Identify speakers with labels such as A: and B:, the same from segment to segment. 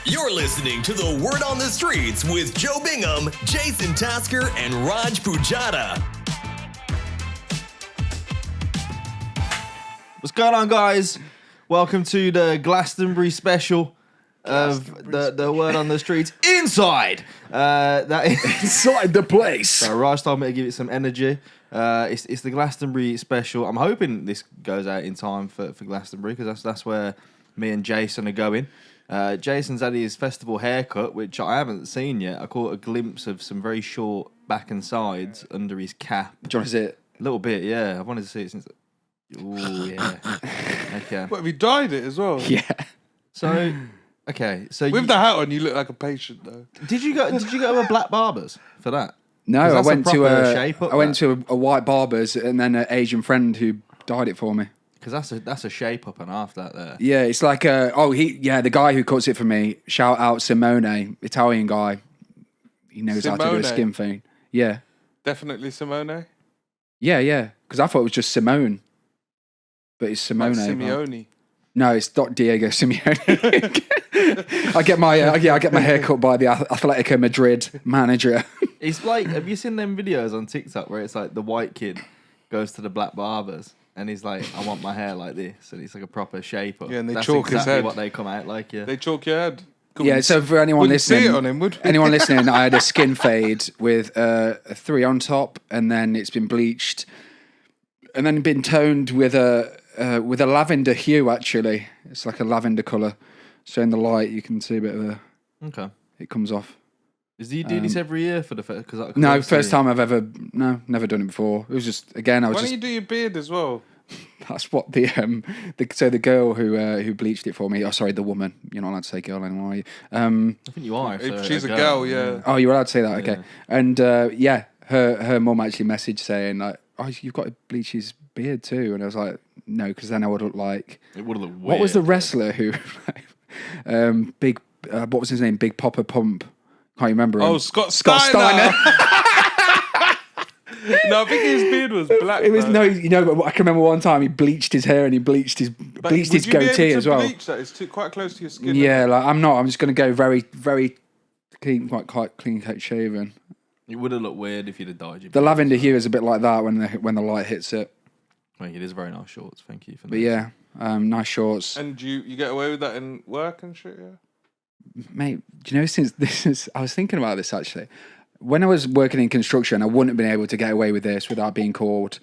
A: You're listening to The Word on the Streets with Joe Bingham, Jason Tasker, and Raj Pujata.
B: What's going on, guys? Welcome to the Glastonbury special of the Word on the Streets inside. That is
C: Inside the place.
B: So Raj told me to give it some energy. It's the Glastonbury special. I'm hoping this goes out in time for Glastonbury because that's where me and Jason are going. Jason's had his festival haircut, which I haven't seen yet. I caught a glimpse of some very short back and sides under his cap.
C: Do you want to see it?
B: A little bit, yeah. I've wanted to see it since. Oh yeah. Okay.
D: What, have you dyed it as well?
C: Yeah.
B: So, okay. So
D: With the hat on, you look like a patient, though.
B: Did you go to a black barbers for that?
C: No,
B: 'Cause
C: I
B: that's
C: went
B: a
C: to
B: proper shape up,
C: I went
B: that.
C: to a white barber's and then an Asian friend who dyed it for me.
B: Because that's a shape up and half that there.
C: Yeah, it's like the guy who cuts it for me. Shout out Simone, Italian guy. He knows how to do a
D: Simone?
C: skin fade. Yeah,
D: Definitely Simone.
C: yeah. Because I thought it was just Simone, but it's Simone.
D: Like Simeone.
C: No, it's not Diego Simeone. I get my hair cut by the Atletico Madrid manager.
B: It's like, have you seen them videos on TikTok where it's like the white kid goes to the black barbers and he's like, I want my hair like this, and it's like a proper shape up.
D: Yeah, and they
B: That's
D: chalk his
B: exactly
D: head.
B: what they come out like. Yeah.
D: They chalk your head.
C: Yeah, so for anyone
D: Wouldn't
C: listening,
D: see it on him, would we?
C: anyone listening, I had a skin fade with a 3 on top, and then it's been bleached, and then been toned with a lavender hue. Actually, it's like a lavender color. So in the light, you can see a bit of
B: Okay.
C: it comes off.
B: Do you do this every year for the first?
C: No, first time I've ever never done it before. It was just again, I was
D: Why
C: just
D: don't you do your beard as well?
C: that's what the girl who bleached it for me. Oh, sorry, the woman. You're not allowed to say girl anymore, are you?
B: I think you are.
D: If she's a girl, yeah.
C: Oh, you're allowed to say that, okay. And her mum actually messaged saying like, oh, you've got to bleach his beard too. And I was like, no, because then I would look like.
B: It would look weird.
C: What was the wrestler who, what was his name? Big Popper Pump. Can't remember him.
D: Oh, Scott Steiner. No, I think his beard was black.
C: It was
D: though.
C: but I can remember one time he bleached his hair and he bleached his
D: But
C: bleached
D: would
C: his
D: you be able
C: goatee
D: to
C: as well.
D: Bleach that? It's quite close to your skin.
C: Yeah, like I'm not. I'm just going to go very, very clean, quite clean cut shaven.
B: It would have looked weird if you'd have dyed your
C: The
B: beard.
C: lavender hue is a bit like that when the light hits it.
B: Well, it is very nice shorts. Thank you for that.
C: But yeah, nice shorts.
D: And you get away with that in work and shit, yeah?
C: Mate, do you know, I was thinking about this actually. When I was working in construction, I wouldn't have been able to get away with this without being called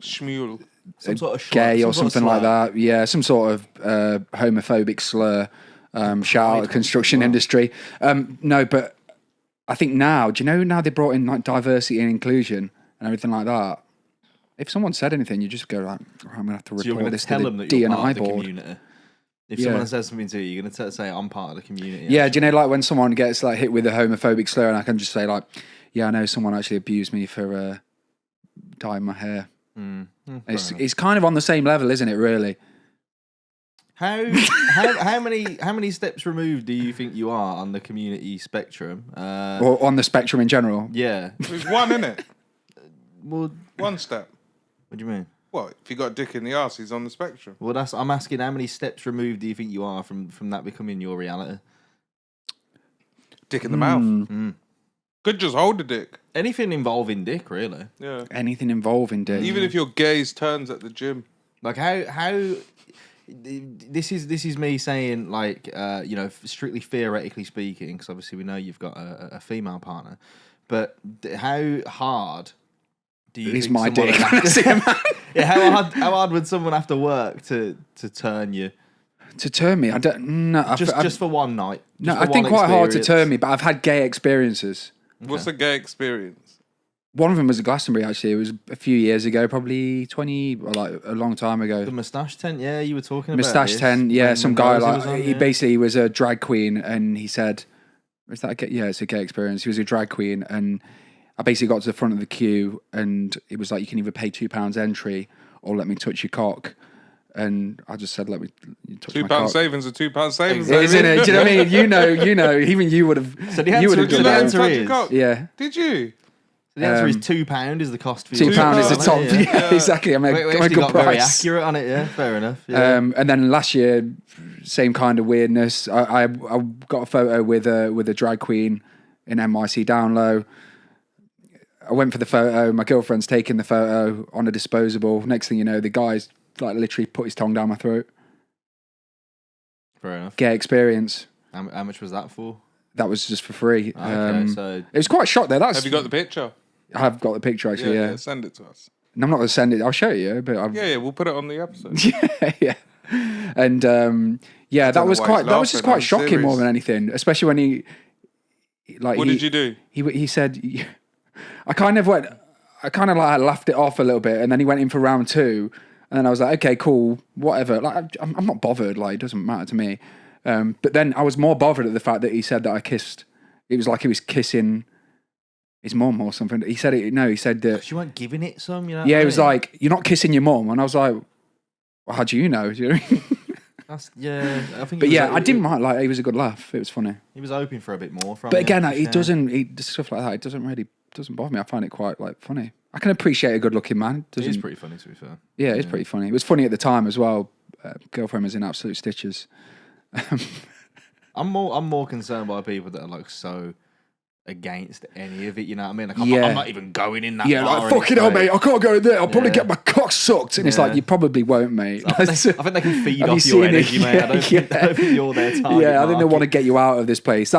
D: Schmule.
B: Some sort of
C: gay or
B: some sort of
C: something like
B: slur.
C: that. Yeah, some sort of homophobic slur. Shout out the construction industry. No, but I think now, do you know now they brought in like diversity and inclusion and everything like that? If someone said anything, you just go like, I'm going to have to
B: So you're
C: report
B: going to
C: this
B: tell
C: to
B: them
C: the
B: that you're part
C: D&I
B: of the
C: board.
B: community. If
C: Yeah.
B: someone says something to you, you're going to say, I'm part of the community.
C: Yeah, do you know like when someone gets like hit with a homophobic slur and I can just say like, yeah, I know someone actually abused me for dyeing my hair. It's kind of on the same level, isn't it? Really.
B: How many steps removed do you think you are on the community spectrum?
C: Or on the spectrum in general.
B: Yeah.
D: There's one, innit?
B: Well,
D: One step.
B: what do you mean?
D: What? If you got a dick in the arse, he's on the spectrum.
B: Well, I'm asking how many steps removed do you think you are from that becoming your reality?
D: Dick in the mouth. Could just hold the dick.
B: Anything involving dick, really.
D: Yeah.
C: Anything involving dick.
D: Even if your gaze turns at the gym.
B: Like how this is me saying like strictly theoretically speaking, because obviously we know you've got a female partner, but how hard do you
C: It's
B: think
C: my
B: someone
C: dick.
B: would have to- yeah, how hard would someone have to work to turn you?
C: To turn me, I don't. No,
B: Just for one night.
C: no,
B: Just
C: I
B: for
C: think
B: one
C: quite hard to
B: experience.
C: turn me, but I've had gay experiences.
D: What's a gay experience?
C: One of them was at Glastonbury. Actually, it was a few years ago, probably 20, or like a long time ago.
B: The moustache tent, yeah, you were talking about
C: Moustache
B: this
C: tent, yeah.
B: when
C: Some guy
B: Rosie
C: like
B: was on,
C: he
B: yeah.
C: basically was a drag queen, and he said, "Is that a gay? Yeah, it's a gay experience." He was a drag queen, and I basically got to the front of the queue, and it was like you can either pay £2 entry or let me touch your cock. And I just said, let me touch my
D: £2
C: cock.
D: savings are £2 savings.
C: Isn't it? Do you know what I mean? You know, even you would have.
B: So the
C: you
B: answer,
C: would have
B: so
C: done
B: the
C: that.
B: answer
D: Touch your
B: is
D: cock.
C: Yeah.
D: Did you?
B: the answer is £2 is the cost for
C: £2
B: your
C: is the
B: partner,
C: top.
B: yeah.
C: Yeah, exactly. I mean,
B: We
C: a
B: actually
C: good
B: got very
C: price.
B: accurate on it, yeah, fair enough. Yeah.
C: And then last year, same kind of weirdness. I got a photo with a drag queen in NYC down low. I went for the photo. My girlfriend's taking the photo on a disposable. Next thing you know, the guy's like literally put his tongue down my throat.
B: Fair enough.
C: Gay experience.
B: How much was that for?
C: That was just for free.
B: Okay, so
C: it was quite a shock there.
D: Have you got the picture?
C: I have got the picture actually. Yeah.
D: Send it to us.
C: And I'm not going to send it. I'll show you. But
D: We'll put it on the episode.
C: yeah. And that was just quite shocking more than anything, especially when he. Like,
D: what did you do?
C: He said, I kind of laughed it off a little bit, and then he went in for round 2, and then I was like, okay, cool, whatever. Like, I'm not bothered. Like, it doesn't matter to me. But then I was more bothered at the fact that he said that I kissed. It was like he was kissing his mum or something. He said it. No, he said that
B: you weren't giving it some. You know.
C: Yeah, it was like, you're not kissing your mum, and I was like, well, how do you know? Do you know what I mean?
B: I think.
C: But I didn't mind. Like, it was a good laugh. It was funny.
B: He was hoping for a bit more from.
C: But again, stuff like that. It doesn't bother me. I find it quite like funny. I can appreciate a good-looking man.
B: It is pretty funny, to be fair.
C: Yeah, it's pretty funny. It was funny at the time as well. Girlfriend was in absolute stitches.
B: I'm more concerned by people that are like so against any of it. You know what I mean? Like,
C: Yeah.
B: I'm not even going in that.
C: Yeah,
B: bar
C: like,
B: and
C: fucking
B: it's
C: hell,
B: like-
C: mate. I can't go in there. I'll probably
B: Yeah.
C: get my cock sucked. And it's
B: Yeah.
C: like, you probably won't, mate.
B: I think they can feed
C: Have you
B: off your
C: seen it?
B: energy, mate. I don't think you're their target.
C: Yeah, I think they want to
B: market.
C: get you out of this place.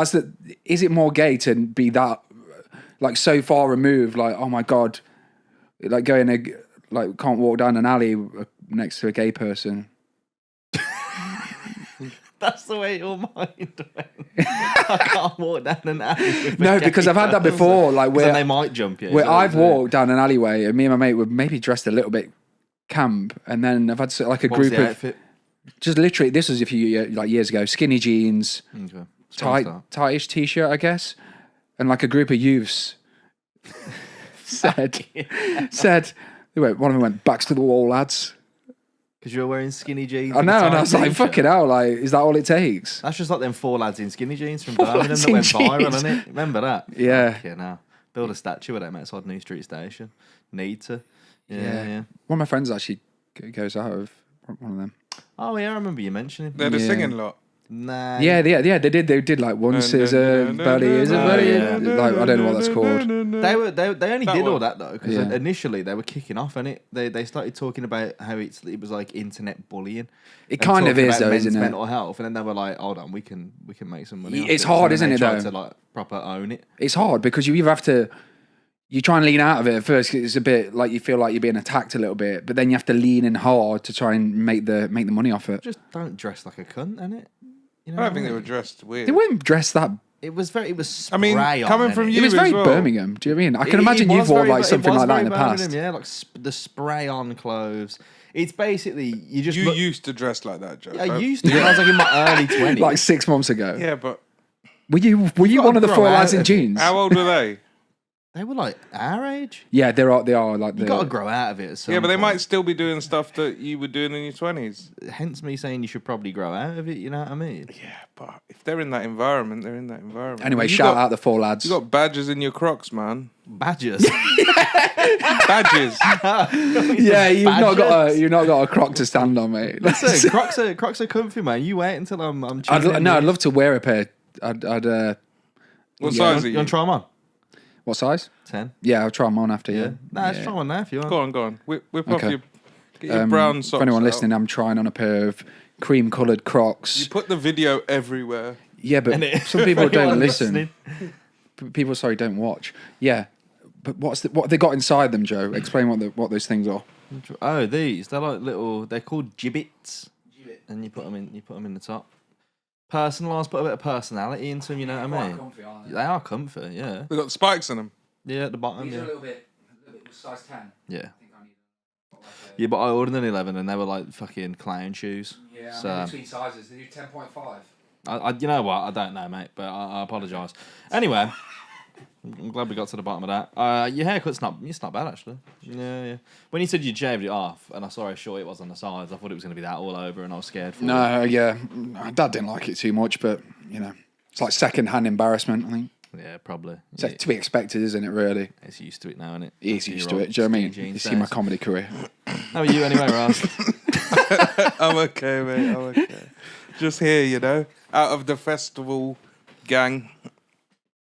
C: Is it more gay to be that, like, so far removed? Like, oh my God, like can't walk down an alley next to a gay person.
B: That's the way your mind went. I can't walk down an alley with a
C: No,
B: gay
C: because I've had that
B: person.
C: before. Like,
B: 'Cause then
C: where
B: they might jump you.
C: where
B: so
C: I've
B: it's,
C: walked down an alleyway and me and my mate were maybe dressed a little bit camp, and then I've had like a
B: What was
C: group
B: the
C: of
B: outfit?
C: just literally. This was a few years ago. Skinny jeans,
B: Okay. Strong start.
C: tightish t-shirt, I guess, and like a group of youths said one of them went, backs to the wall, lads.
B: Because you were wearing skinny jeans.
C: I know, and I
B: tight
C: was like,
B: t-shirt.
C: fucking hell, like, is that all it takes?
B: That's just like them 4 lads in skinny jeans from
C: 4
B: Birmingham
C: lads
B: that went
C: in
B: viral,
C: jeans.
B: isn't it? Remember that?
C: Yeah.
B: Yeah, now. Build a statue of them outside New Street Station. Need to. Yeah.
C: One of my friends actually goes out of one of them.
B: Oh, yeah, I remember you mentioning.
D: They're the singing lot.
B: Nah.
C: Yeah, they did like one scissor, buddy is a buddy.
B: yeah.
C: Like, I don't know what that's called.
B: They only
D: That
B: did all
D: one.
B: that though because
C: Yeah.
B: initially they were kicking off and they started talking about how it was like internet bullying.
C: It
B: and
C: kind of
B: talking
C: is
B: about
C: though,
B: men's
C: isn't it?
B: mental health, and then they were like, "Hold on, we can make some money." off
C: It's
B: it."
C: hard,
B: then
C: isn't
B: they
C: it,
B: tried
C: though?
B: To like proper own it.
C: It's hard because you either have to, you try and lean out of it at first. 'Cause it's a bit like you feel like you're being attacked a little bit, but then you have to lean in hard to try and make the money off it.
B: Just don't dress like a cunt, innit? You know
D: I
B: what
D: don't think they
B: mean?
D: were dressed weird.
C: They weren't dressed that.
B: It was spray
D: I mean,
B: on,
D: coming from
B: innit?
D: you
C: It was
D: as
C: very
D: well.
C: Birmingham. Do you know what I mean? I can
B: It
C: imagine
B: was
C: you've worn
B: very-
C: like
B: it
C: something
B: was
C: like that
B: very
C: in the
B: Birmingham,
C: past.
B: Yeah, like the spray on clothes. It's basically you just
D: You
B: look,
D: used to dress like that, Joe.
B: I
D: don't-
B: used to when I was like in my early 20s.
C: Like 6 months ago.
D: Yeah, but
C: Were you
B: gotta
C: one of the
B: grow
C: 4
B: out
C: lads in
B: of it.
C: jeans?
D: how old were they?
B: They were like our age.
C: Yeah, they are like
B: You got to grow out of it. At some
D: Yeah, but they
B: point.
D: might still be doing stuff that you were doing in your 20s.
B: Hence me saying you should probably grow out of it. You know what I mean?
D: Yeah, but if they're in that environment, they're in that environment.
C: Anyway,
D: You
C: shout
D: got-
C: out the 4 lads.
D: You got badges in your Crocs, man.
B: Badgers.
D: Badges.
C: Yeah, you've not
B: Badgers.
C: got a croc to stand on, mate.
B: Listen, Crocs are comfy, man. You wait until I'm
C: I'd
B: choosing.
C: love to wear a pair. I'd
D: What
C: Yeah.
D: size are
B: You
D: you?
B: want to try them on?
C: what size?
B: 10.
C: Yeah, I'll try them on after.
B: Yeah.
C: Yeah.
B: Nah, just try one now if you want.
D: Go on. Whip off
C: Okay.
D: your, get your brown socks
C: For anyone
D: out.
C: listening, I'm trying on a pair of cream-coloured Crocs.
D: You put the video everywhere.
C: Yeah, but
B: Innit?
C: some people
B: For anyone
C: don't listen.
B: listening.
C: People, sorry, don't watch. Yeah, but what have they got inside them, Joe? Explain what those things are.
B: Oh, these. They're like little. They're called gibbets. And you put them in. You put them in the top. Personalised. Put a bit of personality into them. You know what I mean? They are comfy. Yeah.
D: They got spikes in them.
B: Yeah, at the bottom. Yeah.
C: little bit size 10.
B: Yeah. Yeah, but I ordered an 11 and they were like fucking clown shoes.
C: Yeah,
B: So-
C: between sizes. They do 10.5.
B: You know what? I don't know, mate, but I apologise. Anyway, I'm glad we got to the bottom of that. Your haircut's not bad, actually. Yeah. When you said you shaved it off and I saw how short it was on the sides, I thought it was going to be that all over and I was scared for it.
C: No, yeah, Dad didn't like it too much, but you know, it's like second-hand embarrassment. I think
B: Yeah, probably.
C: it's to be expected, isn't it? Really,
B: It's used to it now, isn't it?
C: he's used to it. Do you know what I mean? You see my comedy career.
B: How are you anyway, Ross?
D: I'm okay, mate. I'm okay. Just here, you know, out of the festival gang.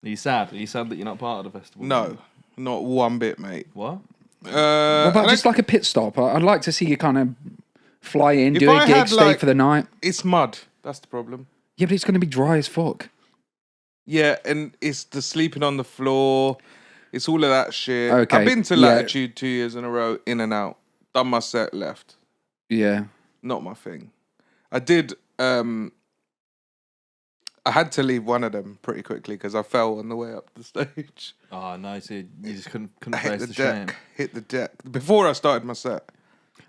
B: Are you sad? Are you sad that you're not part of the festival?
D: No, not one bit, mate.
B: What?
C: What about just like a pit stop? I'd like to see you kind of fly in,
D: If
C: do a
D: I
C: gig,
D: had,
C: stay
D: like-
C: for the night.
D: It's mud. That's the problem.
C: Yeah, but it's going to be dry as fuck.
D: Yeah, and it's the sleeping on the floor. It's all of that shit.
C: Okay,
D: I've been to
C: yeah.
D: Latitude 2 years in a row, in and out. Done my set, left.
C: Yeah.
D: Not my thing. I did. I had to leave one of them pretty quickly because I fell on the way up the stage.
B: Oh no, so you just couldn't
D: I hit
B: face
D: the
B: the
D: deck.
B: shame.
D: Hit the deck before I started my set.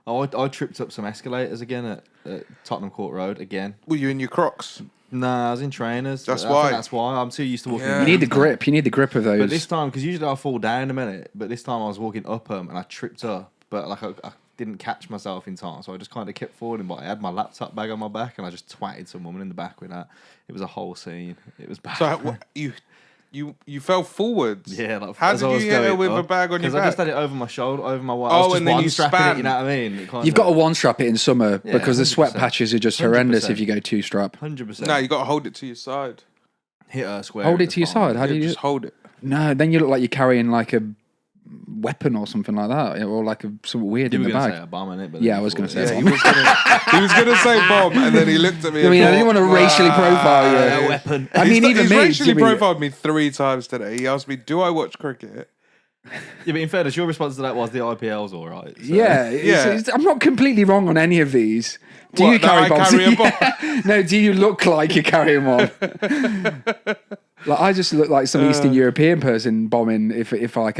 B: Oh, I tripped up some escalators again at Tottenham Court Road again.
D: Were you in your Crocs?
B: Nah, I was in trainers.
D: That's
B: I think
D: why.
B: That's why. I'm too used to walking.
D: Yeah.
C: You need the grip. You need the grip of those.
B: But this time, because usually I fall down a minute, but this time I was walking up them and I tripped up, but like I didn't catch myself in time, so I just kind of kept falling. But I had my laptop bag on my back and I just twatted some woman in the back with that. It was a whole scene. It was bad.
D: So you fell forwards.
B: Yeah, like
D: How
B: as
D: did
B: I
D: you
B: was
D: hit her
B: going
D: with a
B: up,
D: bag on your
B: 'cause I just
D: back?
B: had it over my shoulder, over my waist.
D: Oh,
B: I was just
D: and then you
B: one-strapping
D: span.
B: it, you know what I mean? It kind
C: You've got to one strap it in summer
B: Yeah,
C: because the sweat
B: 100%.
C: patches are just horrendous
B: 100%.
C: if you go two strap.
B: 100%.
D: No, you got to hold it to your side.
B: Hit her square.
C: Hold
B: in
C: it
B: the
C: to your
B: palm.
C: side. How do
D: Yeah,
C: you?
D: just hold it.
C: No, then you look like you're carrying like a weapon or something like that, or like something weird
B: You
C: in
B: were
C: the
B: going to
C: bag.
B: say a bomb, innit? But
C: Yeah,
B: then
C: I was
B: you
C: gonna
B: thought,
C: say
D: Yeah, he was gonna say bomb, and then he looked at me.
C: I mean, I didn't want to racially
B: Ah,
C: profile you.
B: a weapon.
C: I mean, even
D: he's
C: me.
D: racially
C: Jimmy-
D: profiled me 3 times today. He asked me, "Do I watch cricket?"
B: Yeah, but in fairness, your response to that was the IPL's all right. So.
C: Yeah,
D: Yeah.
C: I'm not completely wrong on any of these. Do
D: What,
C: you
D: that
C: carry
D: I
C: bombs?
D: carry a bomb?
C: Yeah. No, do you look like you're carrying one? Like I just look like some Eastern European person bombing if I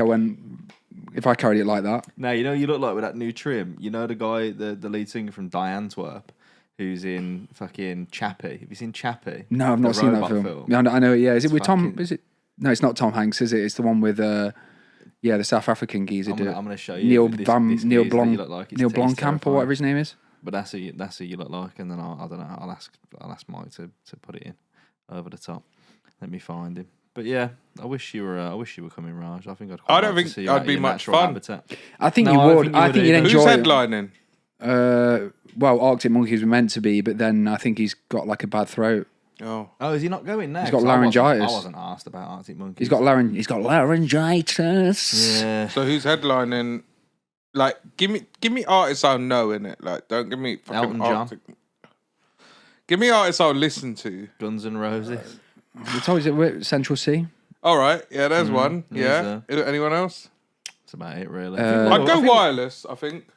C: carried it like that.
B: Now, you know, you look like with that new trim. You know the guy, the lead singer from Die Antwerp, who's in fucking Chappie. Have you seen Chappie?
C: No, I've not
B: The
C: seen that
B: robot
C: film. Yeah, I know. Yeah, is it with Tom?
B: fucking-
C: Is it? No, it's not Tom Hanks, is it? It's the one with the South African geezer.
B: I'm
C: do
B: gonna,
C: it.
B: I'm gonna show you.
C: Neil
B: this
C: Neil
B: geezer that you
C: Blanc,
B: look like. It's-
C: Neil
B: it's
C: Blomkamp or
B: terrifying.
C: whatever his name is.
B: But that's who you look like, and then I don't know. I'll ask Mike to put it in over the top. Let me find him. But yeah, I wish you were coming, Raj. I think I'd.
D: I don't
B: like to
D: think
B: see you
D: I'd
B: out
D: be
B: in your
D: much
B: natural
D: fun.
B: habitat.
C: I think
B: No,
C: you
B: I don't
C: would.
B: think you
C: I
B: would
C: think you'd
B: either.
D: Who's
C: enjoy it.
D: headlining?
C: Well, Arctic Monkeys were meant to be, but then I think he's got like a bad throat.
D: Oh,
B: Oh, is he not going now?
C: He's got
B: 'Cause I
C: laryngitis.
B: wasn't asked about Arctic Monkeys.
C: He's got laryngitis.
B: Yeah.
D: so who's headlining? Like, give me artists I'll know in it. Like, don't give me fucking
B: Elton John.
D: Arctic. Give me artists I'll listen to.
B: Guns N' Roses.
C: You told us Central C.
D: All right, yeah, there's one.
B: there's
D: Yeah, anyone else?
B: That's about it, really.
D: I'd go wireless. I think.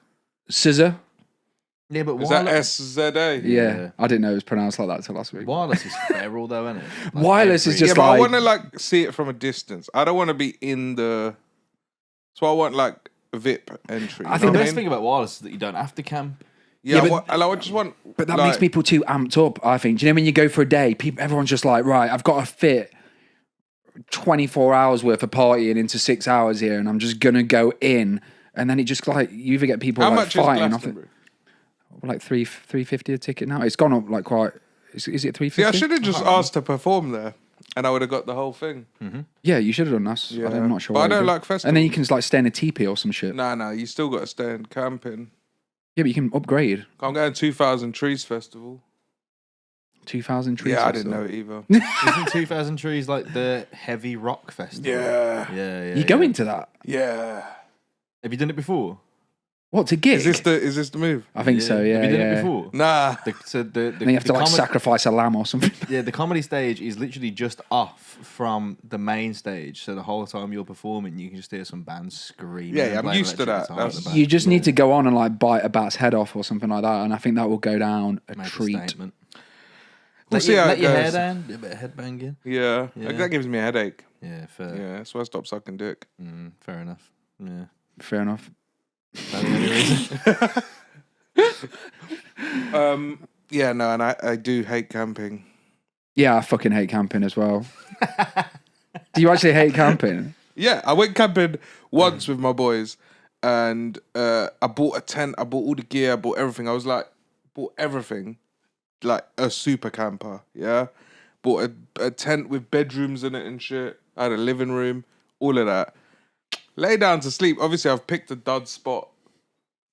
C: Scissor.
B: Yeah, but
D: Is that SZA?
C: Yeah. I didn't know it was pronounced like that till last week.
B: Wireless is feral, though, isn't it? Like
C: Wireless is
B: every-
C: just
D: Yeah, but I
C: like-
D: want to like see it from a distance. I don't want to be in the. So I want like a VIP entry.
C: I
D: you
C: think
B: The
D: know what
B: best thing about wireless is that you don't have to camp.
D: Yeah,
C: Yeah,
D: I just want.
C: But that
D: like,
C: makes people too amped up, I think. Do you know when you go for a day, everyone's just like, right, I've got to fit 24 hours worth of partying into 6 hours here, and I'm just going to go in. And then it just like, you either get people
D: How
C: like
D: much is
C: fighting off it.
D: Glastonbury?
C: Like $350 a ticket now. It's gone up like quite. Is it $350?
D: Yeah, I should have just asked to perform there, and I would have got the whole thing.
C: Yeah, you should have done that.
D: Yeah.
C: I'm not sure.
D: But
C: why
D: I
C: you
D: don't
C: did.
D: like festivals.
C: And then you can like stay in a teepee or some shit.
D: No, you still got to stay in camping.
C: Yeah, but you can upgrade.
D: I'm going 2000 Trees Festival.
C: 2,000 trees.
D: Yeah, I
C: or
D: didn't
C: so.
D: know it either.
B: Isn't 2000 Trees like the heavy rock festival?
D: Yeah.
B: Yeah.
C: You go into that?
D: Yeah.
B: Have you done it before?
C: What, to gig?
D: Is this the move?
C: I think so, yeah.
B: Have you done
C: yeah.
B: it before?
D: Nah.
C: Then you have to like
B: comedy-
C: sacrifice a lamb or something.
B: Yeah, the comedy stage is literally just off from the main stage, so the whole time you're performing, you can just hear some bands screaming.
D: Yeah,
B: and
D: I'm
B: playing
D: used to
B: electric
D: that.
B: guitar at the
D: That's-
B: back.
C: You just need to go on and like bite a bat's head off or something like that, and I think that will go down a
B: Make a
C: treat.
B: statement.
D: We'll see how
B: let
D: it
B: your hair
D: goes.
B: down, do a bit of headbanging.
D: Yeah.
B: Yeah.
D: That gives me a headache.
B: Yeah, fair.
D: Yeah, that's why I stopped sucking dick.
B: Fair enough. Yeah.
C: Fair enough.
B: That's the only reason.
D: Yeah, no, and I do hate camping.
C: Yeah, I fucking hate camping as well. Do you actually hate camping?
D: Yeah, I went camping once with my boys, and I bought a tent. I bought all the gear. I bought everything. I was like, bought everything, like a super camper. Yeah, bought a tent with bedrooms in it and shit. I had a living room, all of that. Lay down to sleep. Obviously, I've picked a dud spot,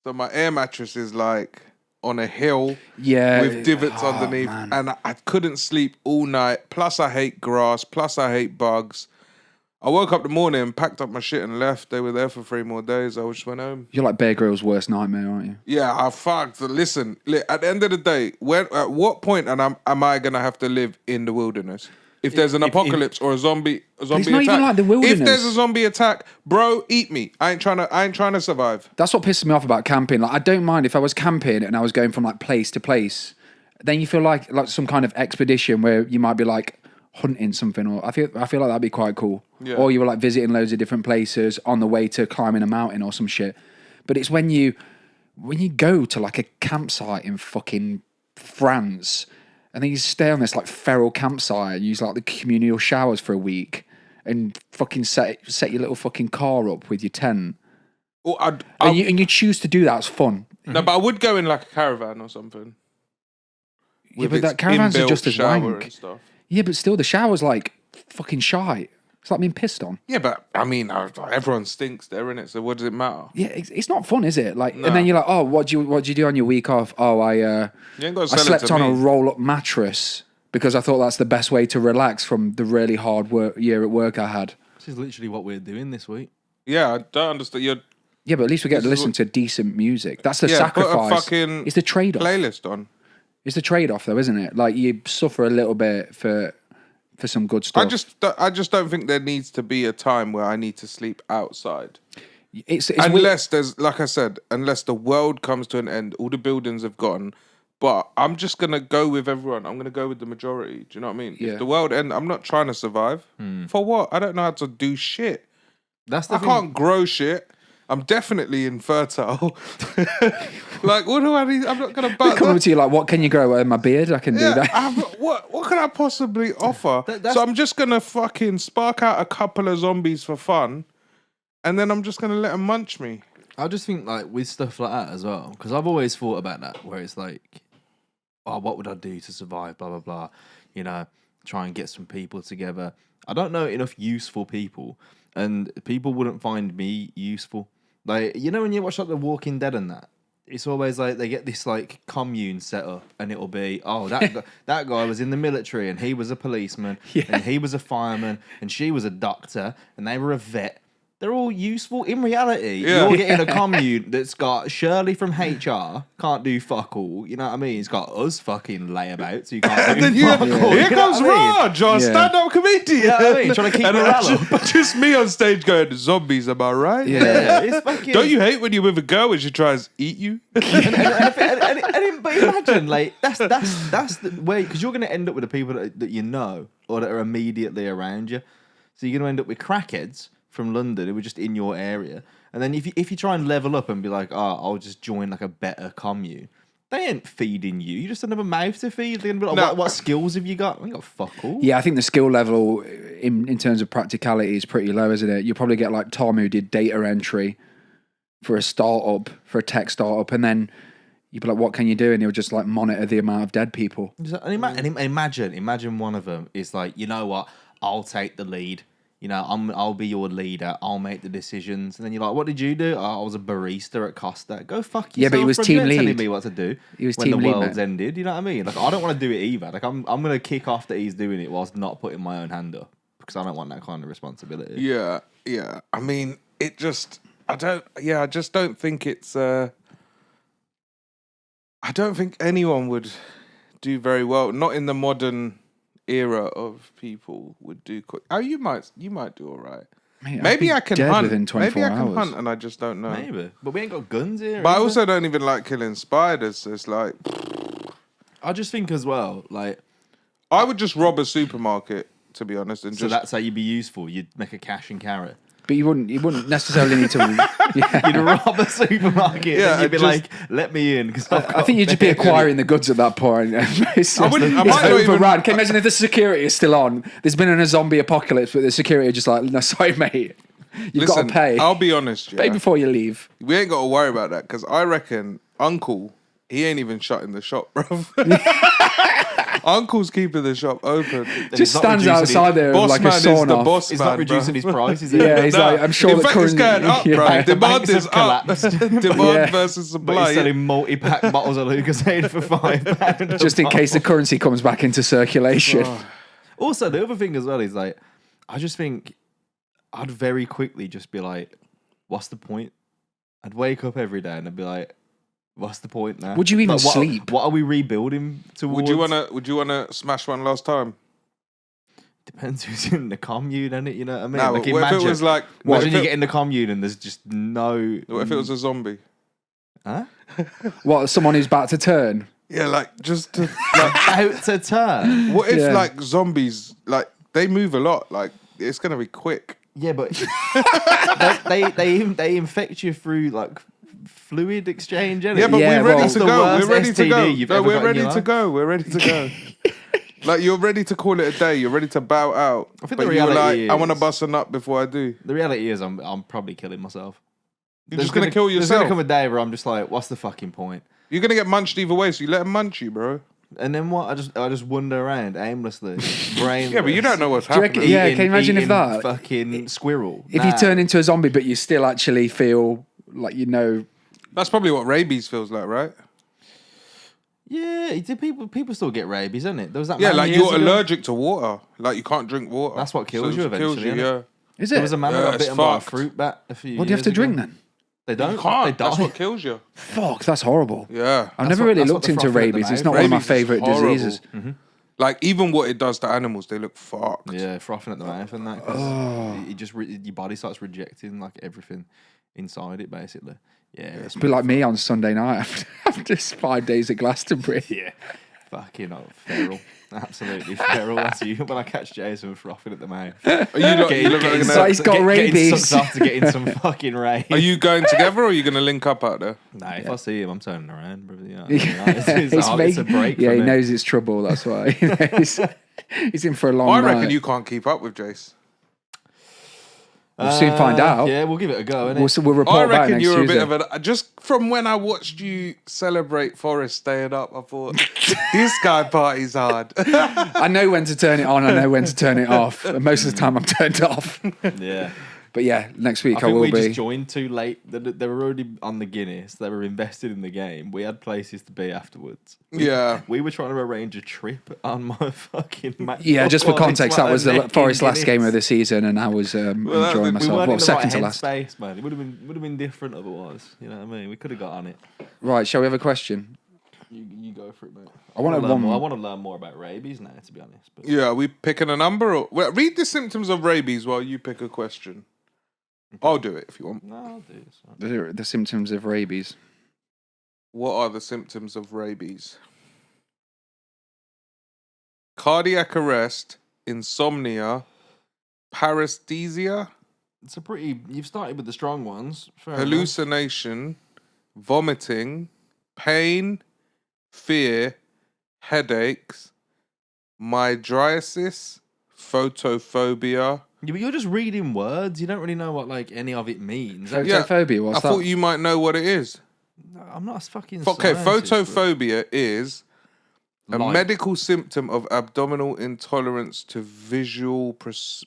D: so my air mattress is like on a hill
C: Yeah.
D: with divots underneath,
C: man.
D: and I couldn't sleep all night. Plus, I hate grass. Plus, I hate bugs. I woke up the morning, packed up my shit, and left. They were there for 3 more days. I just went home.
C: You're like Bear Grylls' worst nightmare, aren't you?
D: Yeah, I fucked. Listen, at the end of the day, at what point am I gonna have to live in the wilderness? If there's an apocalypse or a zombie
C: it's
D: attack,
C: not even like the wilderness.
D: If there's a zombie attack, bro, eat me. I ain't trying to survive.
C: That's what pisses me off about camping. Like, I don't mind if I was camping and I was going from like place to place. Then you feel like some kind of expedition where you might be like hunting something, or I feel like that'd be quite cool.
D: Yeah.
C: Or you were like visiting loads of different places on the way to climbing a mountain or some shit. But it's when you go to like a campsite in fucking France, and then you stay on this like feral campsite and use like the communal showers for a week, and fucking set your little fucking car up with your tent.
D: Or
C: And you choose to do that. It's fun.
D: no, but I would go in like a caravan or something.
C: Yeah,
D: with
C: but
D: its
C: that caravans are
D: inbuilt
C: just as
D: shower
C: wank.
D: and stuff.
C: Yeah, but still, the shower's like fucking shite. It's like being pissed on.
D: Yeah, but I mean, everyone stinks there, innit? So what does it matter?
C: Yeah, it's not fun, is it? Like, and then you're like, oh, what do you do on your week off? Oh, I
D: ain't gotta
C: I
D: sell it
C: slept
D: to
C: on a
D: me.
C: roll up mattress because I thought that's the best way to relax from the really hard year at work I had.
B: This is literally what we're doing this week.
D: Yeah, I don't understand.
C: Yeah, but at least we get
D: This
C: to
D: is
C: listen to decent music. That's the
D: Yeah, put a
C: sacrifice.
D: fucking
C: It's the trade off.
D: playlist on.
C: It's the trade off, though, isn't it? Like you suffer a little bit for some good stuff.
D: I just don't think there needs to be a time where I need to sleep outside.
C: It's
D: Unless there's, like I said, unless the world comes to an end, all the buildings have gone. But I'm just gonna go with everyone. I'm gonna go with the majority. Do you know what I mean?
C: Yeah.
D: If the world end, I'm not trying to survive. For what? I don't know how to do shit.
B: That's the
D: I
B: thing.
D: can't grow shit. I'm definitely infertile. Like, what do I need? I'm not gonna.
C: coming up to you like, what can you grow? My beard, I can do that.
D: What can I possibly offer?
B: That's-
D: So I'm just gonna fucking spark out a couple of zombies for fun, and then I'm just gonna let them munch me.
B: I just think like with stuff like that as well, because I've always thought about that, where it's like, oh, what would I do to survive? Blah blah blah. You know, try and get some people together. I don't know enough useful people, and people wouldn't find me useful. Like, you know, when you watch like The Walking Dead and that, it's always like they get this like commune set up, and it'll be, oh, that guy was in the military, and he was a policeman, and he was a fireman, and she was a doctor, and they were a vet. They're all useful. In reality,
D: Yeah.
B: you're getting a commune that's got Shirley from HR, can't do fuck all. You know what I mean? It's got us fucking layabouts who can't
D: And
B: do
D: then
B: fuck all.
D: here
B: You know
D: comes
B: what I mean?
D: Raj, our
C: Yeah.
D: stand-up comedian.
B: You know what I mean? Trying to keep
D: And
B: morale
D: just me on stage going, zombies, am I right?
B: Yeah, it's fucking...
D: Don't you hate when you're with a girl and she tries to eat you?
B: But imagine, like, that's the way, because you're going to end up with the people that you know or that are immediately around you. So you're going to end up with crackheads from London who are just in your area. And then if you try and level up and be like, oh, I'll just join like a better commune, they ain't feeding you. You just don't have a mouth to feed. They're going to be like,
D: No.
B: what skills have you got? I ain't got fuck all.
C: Yeah, I think the skill level in terms of practicality is pretty low, isn't it? You'll probably get like Tom who did data entry for a startup, for a tech startup, and then you'd be like, what can you do? And he'll just like monitor the amount of dead people.
B: And imagine one of them is like, you know what? I'll take the lead. You know, I'll be your leader. I'll make the decisions. And then you're like, what did you do? Oh, I was a barista at Costa. Go fuck yourself.
C: Yeah, but he was
B: bro.
C: team
B: You ain't telling
C: lead.
B: me what to do.
C: He was
B: when
C: team
B: the
C: lead,
B: world's
C: mate.
B: ended. You know what I mean? Like, I don't want to do it either. Like, I'm going to kick off that he's doing it whilst not putting my own hand up because I don't want that kind of responsibility.
D: Yeah. I mean, I just don't think it's, I don't think anyone would do very well. Not in the modern era of people would do quick. Oh, you might do all right.
C: Mate, I'd
D: Maybe
C: be
D: I can
C: dead
D: hunt.
C: within 24
D: Maybe I can
C: hours.
D: hunt, and I just don't know.
B: Maybe. But we ain't got guns here.
D: But I
B: either.
D: also don't even like killing spiders. So it's like
B: I just think as well, like,
D: I would just rob a supermarket, to be honest, and
B: so
D: just
B: that's how you'd be useful. You'd make a cash and carry.
C: But you wouldn't necessarily need to. Yeah.
B: You'd rob a supermarket.
D: Yeah,
B: and you'd be
D: just-
B: like, let me in. Cause
C: I think you'd just be acquiring the goods at that point. It's,
D: I wouldn't- I
C: it's
D: might not even-
C: overrun. Can you imagine if the security is still on? There's been a zombie apocalypse, but the security are just like, no, sorry, mate. You've got to pay.
D: I'll be honest,
C: Pay
D: yeah.
C: before you leave.
D: We ain't got to worry about that because I reckon Uncle, he ain't even shutting the shop, bro. Uncle's keeping the shop open.
C: Just stands outside there
D: Boss
C: like a
D: man is the
C: sauna.
D: boss
B: He's
D: man,
B: not reducing
D: bro.
B: his price, is he?
C: Yeah, he's like, I'm sure
D: In
C: the
D: fact, it's
C: current...
D: going up, bro.
B: The
D: Demand
B: banks
D: is
B: have
D: up.
B: collapsed.
D: Demand
C: Yeah.
D: versus
B: But
D: supply.
B: he's selling multi-pack bottles of Lucozade for £5.
C: Just in case the currency comes back into circulation.
B: Also, the other thing as well is like, I just think I'd very quickly just be like, what's the point? I'd wake up every day and I'd be like, what's the point now?
C: Would you even
B: Like, what,
C: sleep?
B: What are we rebuilding towards?
D: Would you wanna smash one last time?
B: Depends who's in the commune, innit? You know what I mean?
D: No,
B: like,
D: what if it was like
B: imagine you get in the commune and there's just no.
D: what if it was a zombie?
B: Huh?
C: What, someone who's about to turn?
D: Yeah, like just to, like,
B: Out to turn.
D: what if
C: Yeah.
D: like zombies like they move a lot, like it's gonna be quick.
B: Yeah, but they infect you through like fluid exchange, innit?
D: Yeah, but
C: Yeah,
D: we're ready
C: well-
D: to
B: the
D: go.
B: worst
D: We're ready to
B: STD
D: go.
B: you've
D: No,
B: ever
D: we're
B: got in
D: ready
B: your
D: to
B: life.
D: go. We're ready to go. Like you're ready to call it a day. You're ready to bow out.
B: I think
D: but
B: the
D: you're
B: reality
D: like, I want to
B: is-
D: bust a nut before I do.
B: The reality is, I'm probably killing myself.
D: You're just gonna kill
B: There's
D: yourself.
B: gonna come a day where I'm just like, what's the fucking point?
D: You're gonna get munched either way, so you let them munch you, bro.
B: And then what? I just wander around aimlessly, brainless.
D: Yeah, but you don't know what's
C: Do you reckon-
D: happening.
C: Yeah, can you imagine if
B: eating
C: that-
B: fucking squirrel?
C: If you turn into a zombie, but you still actually feel like you know...
D: That's probably what rabies feels like, right?
B: yeah, people still get rabies, isn't it? There was that
D: Yeah,
B: man
D: like
B: years
D: you're
B: ago.
D: allergic to water. Like you can't drink water.
B: That's what kills you
D: it
B: eventually, innit?
D: Yeah.
C: Is
B: There
C: it?
B: was a man
D: Yeah,
B: who got
D: it's
B: bitten by a
D: fucked.
B: fruit bat a few
C: What do you have to
B: years
C: drink
B: ago.
C: then?
B: They don't.
D: You can't.
B: They
D: That's
B: die.
D: what kills you.
C: Fuck, that's horrible.
D: Yeah.
C: I've never
B: what-
C: really
B: that's what
C: looked
B: the
C: into
B: frothing at the
C: rabies. It's
B: mouth.
C: not one of my
D: Rabies is
C: favourite
D: horrible.
C: diseases.
D: Like even what it does to animals, they look fucked.
B: Yeah, frothing at the mouth and that. 'Cause it just your body starts rejecting like everything inside it, basically. Yeah, it's
C: Be like me on Sunday night after 5 days at Glastonbury.
B: yeah, fucking feral, absolutely feral. That's you. When I catch Jason frothing at the mouth,
D: Are you look like
C: It's like he's got
B: getting
C: rabies.
B: sucked off to get in some fucking rain.
D: Are you going together or are you going to link up out there?
B: Nah, if I see him, I'm turning around, brother. Yeah,
C: He's
B: it's a break.
C: Yeah,
B: for
C: he
B: me.
C: knows it's trouble. That's why he's in for a long
D: I
C: night.
D: reckon you can't keep up with Jace.
C: We'll soon find out.
B: Yeah, we'll give it a go. Innit?
C: We'll
D: I
C: report back
D: reckon
C: next
D: you're a
C: Tuesday.
D: bit of a. Just from when I watched you celebrate Forrest staying up, I thought this guy parties hard.
C: I know when to turn it on. I know when to turn it off. And most of the time, I'm turned off.
B: Yeah.
C: But yeah, next week
B: I
C: I,
B: think
C: will
B: we
C: be.
B: just joined too late. They were already on the Guinness. They were invested in the game. We had places to be afterwards.
D: Yeah.
B: We were trying to arrange a trip on my fucking match.
C: Yeah, just for
B: Well, it's
C: context,
B: like
C: that was
B: a
C: the
B: neck
C: Forest
B: in
C: last game
B: Guinness.
C: of the season, and I was enjoying
B: We
C: myself.
B: weren't in
C: Well,
B: the
C: second
B: right
C: to last.
B: space, man. It would have been different otherwise. You know what I mean? We could have got on it.
C: Right, shall we have a question?
B: You go for it, mate.
C: I want to
B: learn
C: one
B: more. I
C: more.
B: want to learn more about rabies now, to be honest. But
D: Yeah, are we picking a number or read the symptoms of rabies while you pick a question. I'll do it if you want.
B: no, I'll do this.
C: The symptoms of rabies.
D: What are the symptoms of rabies? Cardiac arrest, insomnia, paresthesia,
B: It's a pretty. You've started with the strong ones. Fair enough.
D: hallucination, vomiting, pain, fear, headaches, mydriasis, photophobia.
B: Yeah, but you're just reading words. You don't really know what like any of it means.
D: Yeah,
C: Photophobia, what's
D: I
C: that?
D: thought you might know what it is.
B: I'm not a fucking.
D: Okay,
B: scientist, bro.
D: photophobia is a
B: Light.
D: medical symptom of abdominal intolerance to visual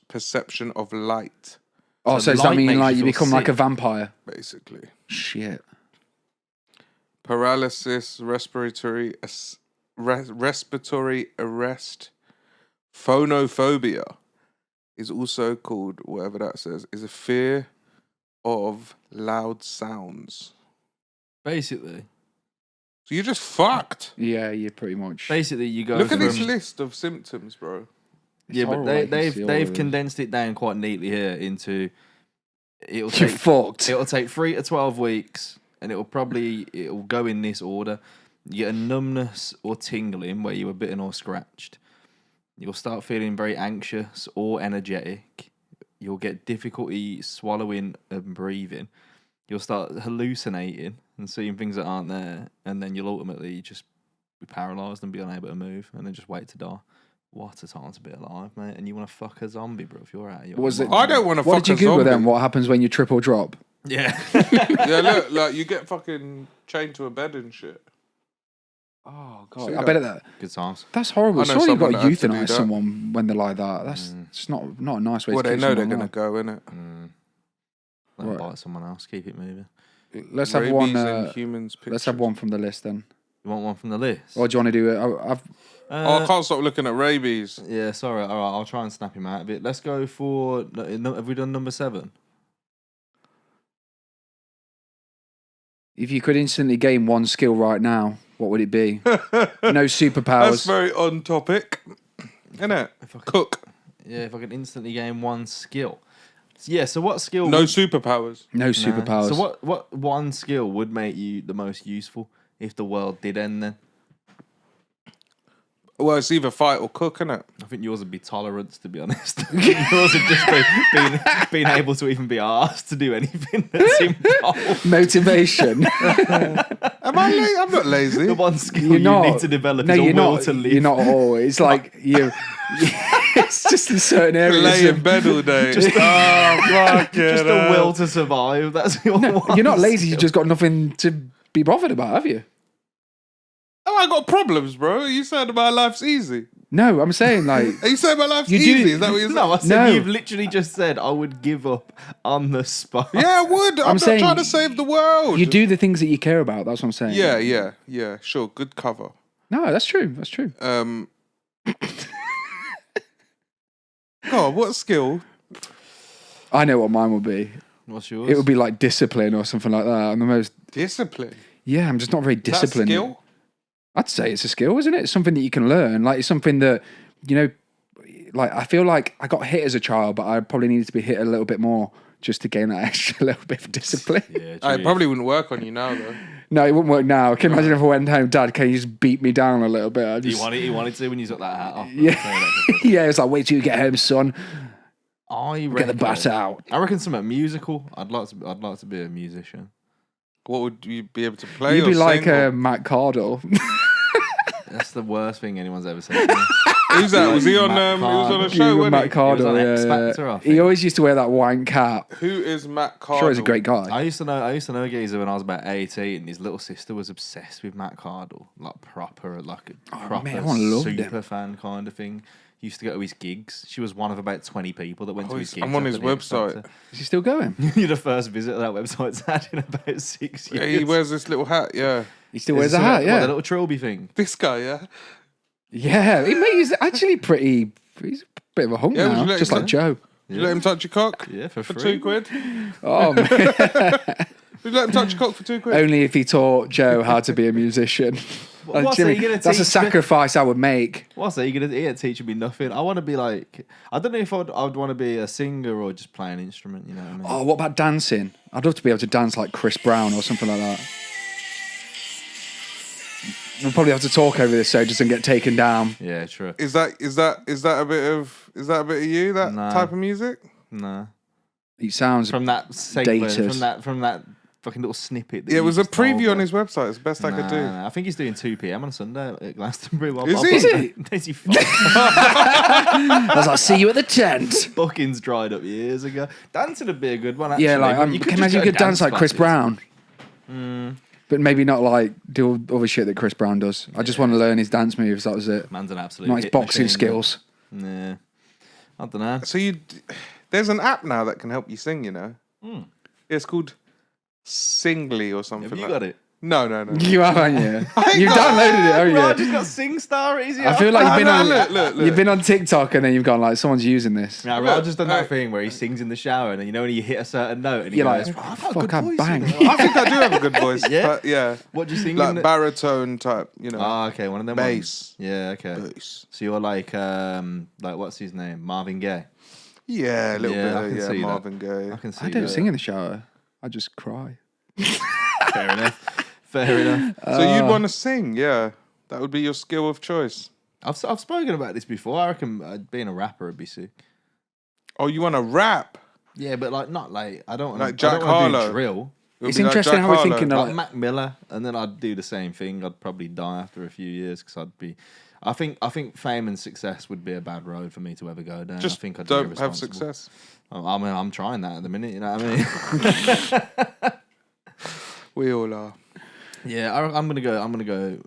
D: perception of light,
C: Oh,
B: So
C: so does that
B: light
C: mean
B: makes
C: like
B: you
C: you
B: feel
C: become like a
B: sick.
C: vampire?
D: basically.
C: Shit.
D: Paralysis, respiratory arrest, phonophobia is also called, whatever that says, is a fear of loud sounds.
B: Basically,
D: So you're just fucked.
C: Yeah, you pretty much.
B: you go.
D: Look at
B: from,
D: this list of symptoms, bro.
B: Yeah, but
C: horrible, I can see all
B: they've
C: of this.
B: condensed it down quite neatly here into. It'll
C: You're
B: take
C: fucked.
B: It'll take 3 to 12 weeks, and it'll go in this order. You get a numbness or tingling where you were bitten or scratched. You'll start feeling very anxious or energetic. You'll get difficulty swallowing and breathing. You'll start hallucinating and seeing things that aren't there, and then you'll ultimately just be paralysed and be unable to move, and then just wait to die. What a time to be alive, mate! And you want to fuck a zombie, bro? If you're out, you're
C: Was it-
D: I don't want to
C: What
D: fuck
C: did you
D: a
C: Google
D: zombie.
C: then? What happens when you triple drop?
B: Yeah.
D: Yeah, look, like you get fucking chained to a bed and shit.
C: Oh god,
D: See
C: I
D: that?
C: bet that
B: Good times.
C: that's horrible.
D: I know
C: Surely you've got to
D: someone that had to do
C: euthanize
D: that.
C: someone when they're like that. That's it's not a nice way
D: Well,
C: to
D: they
C: keep
D: know they're
C: someone
D: going to
C: alive.
D: go, innit?
B: Let them
C: Right.
B: bite someone else. Keep it moving.
C: Let's have
D: Rabies
C: one.
D: in humans
C: Let's have
D: pictures.
C: one from the list then.
B: You want one from the list?
C: Or do you want to do it? I've
D: Oh, I can't stop looking at rabies.
B: Yeah, sorry. All right, I'll try and snap him out a bit. Let's go for. Have we done number 7?
C: If you could instantly gain one skill right now, what would it be? No superpowers.
D: That's very on topic, isn't it? Cook.
B: Yeah, if I could instantly gain one skill. Yeah. So what skill?
D: No
B: would-
D: superpowers.
C: No
B: Nah.
C: superpowers.
B: So what one skill would make you the most useful if the world did end? Then
D: Well, it's either fight or cook, isn't it?
B: I think yours would be tolerance. To be honest, yours would just be being able to even be asked to do anything that's involved.
C: Motivation.
D: Am I lazy? I'm not lazy.
B: The one skill
C: You're
B: you
C: not.
B: need to develop
C: No,
B: is a
C: you're
B: will
C: not.
B: to live.
C: You're not always like you. It's just in certain areas.
D: Lay in bed all day. Just
B: Just a will to survive. That's your one
C: You're not lazy. You
B: skill.
C: just got nothing to be bothered about, have you?
D: Oh, I got problems, bro. You said my life's easy.
C: No, I'm saying like
D: Are you saying my life's
C: You do-
D: easy? Is that what you're saying?
B: No, I said
C: No.
B: you've literally just said I would give up on the spot.
D: Yeah, I would. I'm not
C: saying
D: trying to save the world.
C: you do the things that you care about. That's what I'm saying.
D: Yeah. Sure, good cover.
C: No, that's true. That's true.
D: God, what skill?
C: I know what mine would be.
B: What's yours?
C: It would be like discipline or something like that. I'm the most.
D: Discipline.
C: Yeah, I'm just not very
D: That
C: disciplined.
D: skill?
C: I'd say it's a skill, isn't it? It's something that you can learn. Like it's something that, you know, like I feel like I got hit as a child, but I probably needed to be hit a little bit more just to gain that extra little bit of discipline.
B: Yeah,
D: It
B: true.
D: probably wouldn't work on you now, though.
C: No, it wouldn't work now. Can you imagine if I went home, Dad, can you just beat me down a little bit? I
B: He
C: just,
B: wanted to when you took that hat off.
C: Yeah. yeah, it's like, wait till you get home, son.
B: I reckon,
C: Get the bat out.
B: I reckon something musical. I'd like to be a musician.
D: What would you be able to play?
C: You'd
D: or
C: be like
D: sing, or-
C: Matt Cardle.
B: That's the worst thing anyone's ever said to me.
D: Who's that? Was he on?
B: Matt
D: He was on a
B: Cardle.
D: show,
C: You
D: wasn't
C: Matt
D: he?
C: Cardle,
B: on
C: yeah,
B: X
C: yeah.
B: Factor, I
C: He
B: think.
C: always used to wear that wine cap.
D: Who is Matt Cardle?
C: Sure, he's a great guy.
B: I used to know a geezer when I was about 18, and his little sister was obsessed with Matt Cardle, like a proper
C: man, everyone loved
B: super
C: him.
B: fan kind of thing. Used to go to his gigs. She was one of about 20 people that went to his gigs.
D: I'm on his
B: after the X
D: website.
B: Factor.
C: Is he still going?
B: You're the first visit that website's had in about 6
D: Yeah,
B: years.
D: he wears this little hat. Yeah,
C: He still
B: Is
C: wears
B: it
C: a hat,
B: what,
C: yeah.
B: the little trilby thing.
D: this guy. Yeah.
C: Yeah, he's actually pretty. He's a bit of a hunk
D: Yeah, would
C: now,
D: you let
C: just
D: him
C: like
D: do-
C: Joe.
D: Would you let him touch your cock?
B: Yeah, for
D: For
B: free.
D: £2.
C: Oh, man.
D: Would you let him touch your cock for £2?
C: Only if he taught Joe how to be a musician.
B: What's
C: Jimmy,
B: he gonna
C: that's a
B: teach me?
C: sacrifice I would make.
B: What's that? You're gonna teaching me nothing. I want to be like. I don't know if I'd want to be a singer or just play an instrument. You know what I mean?
C: Oh, what about dancing? I'd love to be able to dance like Chris Brown or something like that. We'll probably have to talk over this so it doesn't get taken down.
B: Yeah, true.
D: Is that a bit of you? That
B: Nah.
D: type of music?
B: Nah.
C: It sounds
B: From that segment,
C: Dated.
B: from that fucking little snippet. That
D: Yeah, it
B: you
D: was a
B: just told
D: preview on
B: me.
D: his website. It's the best I could do.
B: Nah, I think he's doing 2 p.m. on Sunday at Glastonbury.
D: Is he? Is
C: he?
B: Is he fucked?
C: I was like, see you at the tent.
B: Bookings dried up years ago. Dancing would be a good one. Actually.
C: Yeah, like
B: You
C: can
B: just
C: imagine
B: go
C: you could dance like Chris
B: classes.
C: Brown. But maybe not like do all other shit that Chris Brown does. I just want to learn his dance moves. That was it.
B: Man's an absolute.
C: Not his
B: hit
C: boxing
B: machine,
C: skills.
B: Yeah. I don't know.
D: So there's an app now that can help you sing. You know, yeah, it's called Singly or something.
B: Have you
D: like
B: got it?
D: No.
C: You have, haven't you? You
D: got
C: downloaded it, haven't
B: Raj
C: you?
B: has got SingStar. Easy.
C: I feel like you've been
D: No,
C: on
D: look.
C: you've been on TikTok and then you've gone like someone's using this.
B: Now, Raj has done that thing where he sings in the shower, and then you know when you hit a certain note, and he
C: You're
B: goes,
C: like,
B: "Oh, I've got a
C: fuck,
B: good
C: I
B: voice,
C: bang.
B: you know."
D: I think I do have a good voice.
B: Yeah?
D: But yeah.
B: What do you sing?
D: Like
B: in the-
D: baritone type, you know.
B: Oh, okay, one of them.
D: Bass.
B: Ones. Yeah, okay.
D: Bass.
B: So you're like what's his name? Marvin Gaye.
D: Yeah, a little
B: Yeah, I
D: bit.
B: can
D: Of,
B: see that.
D: Marvin Gaye.
B: I can see.
C: I don't
B: that.
C: sing in the shower. I just cry.
B: Fair enough. Fair enough.
D: So you'd want to sing, yeah? That would be your skill of choice.
B: I've spoken about this before. I reckon being a rapper would be sick.
D: Oh, you want to rap?
B: Yeah, but like not like I don't
D: Like
B: want
D: Jack
B: to
D: Harlow.
B: do drill.
D: It would
C: It's
D: be like
C: interesting
D: Jack
C: how we're
D: Harlow.
C: thinking
B: Like
C: like
B: Mac Miller, and then I'd do the same thing. I'd probably die after a few years because I'd be. I think fame and success would be a bad road for me to ever go down.
D: Just
B: I think I'd
D: don't
B: be
D: have
B: irresponsible.
D: success.
B: I mean, I'm trying that at the minute. You know what I mean?
D: We all are.
B: Yeah, I'm gonna go.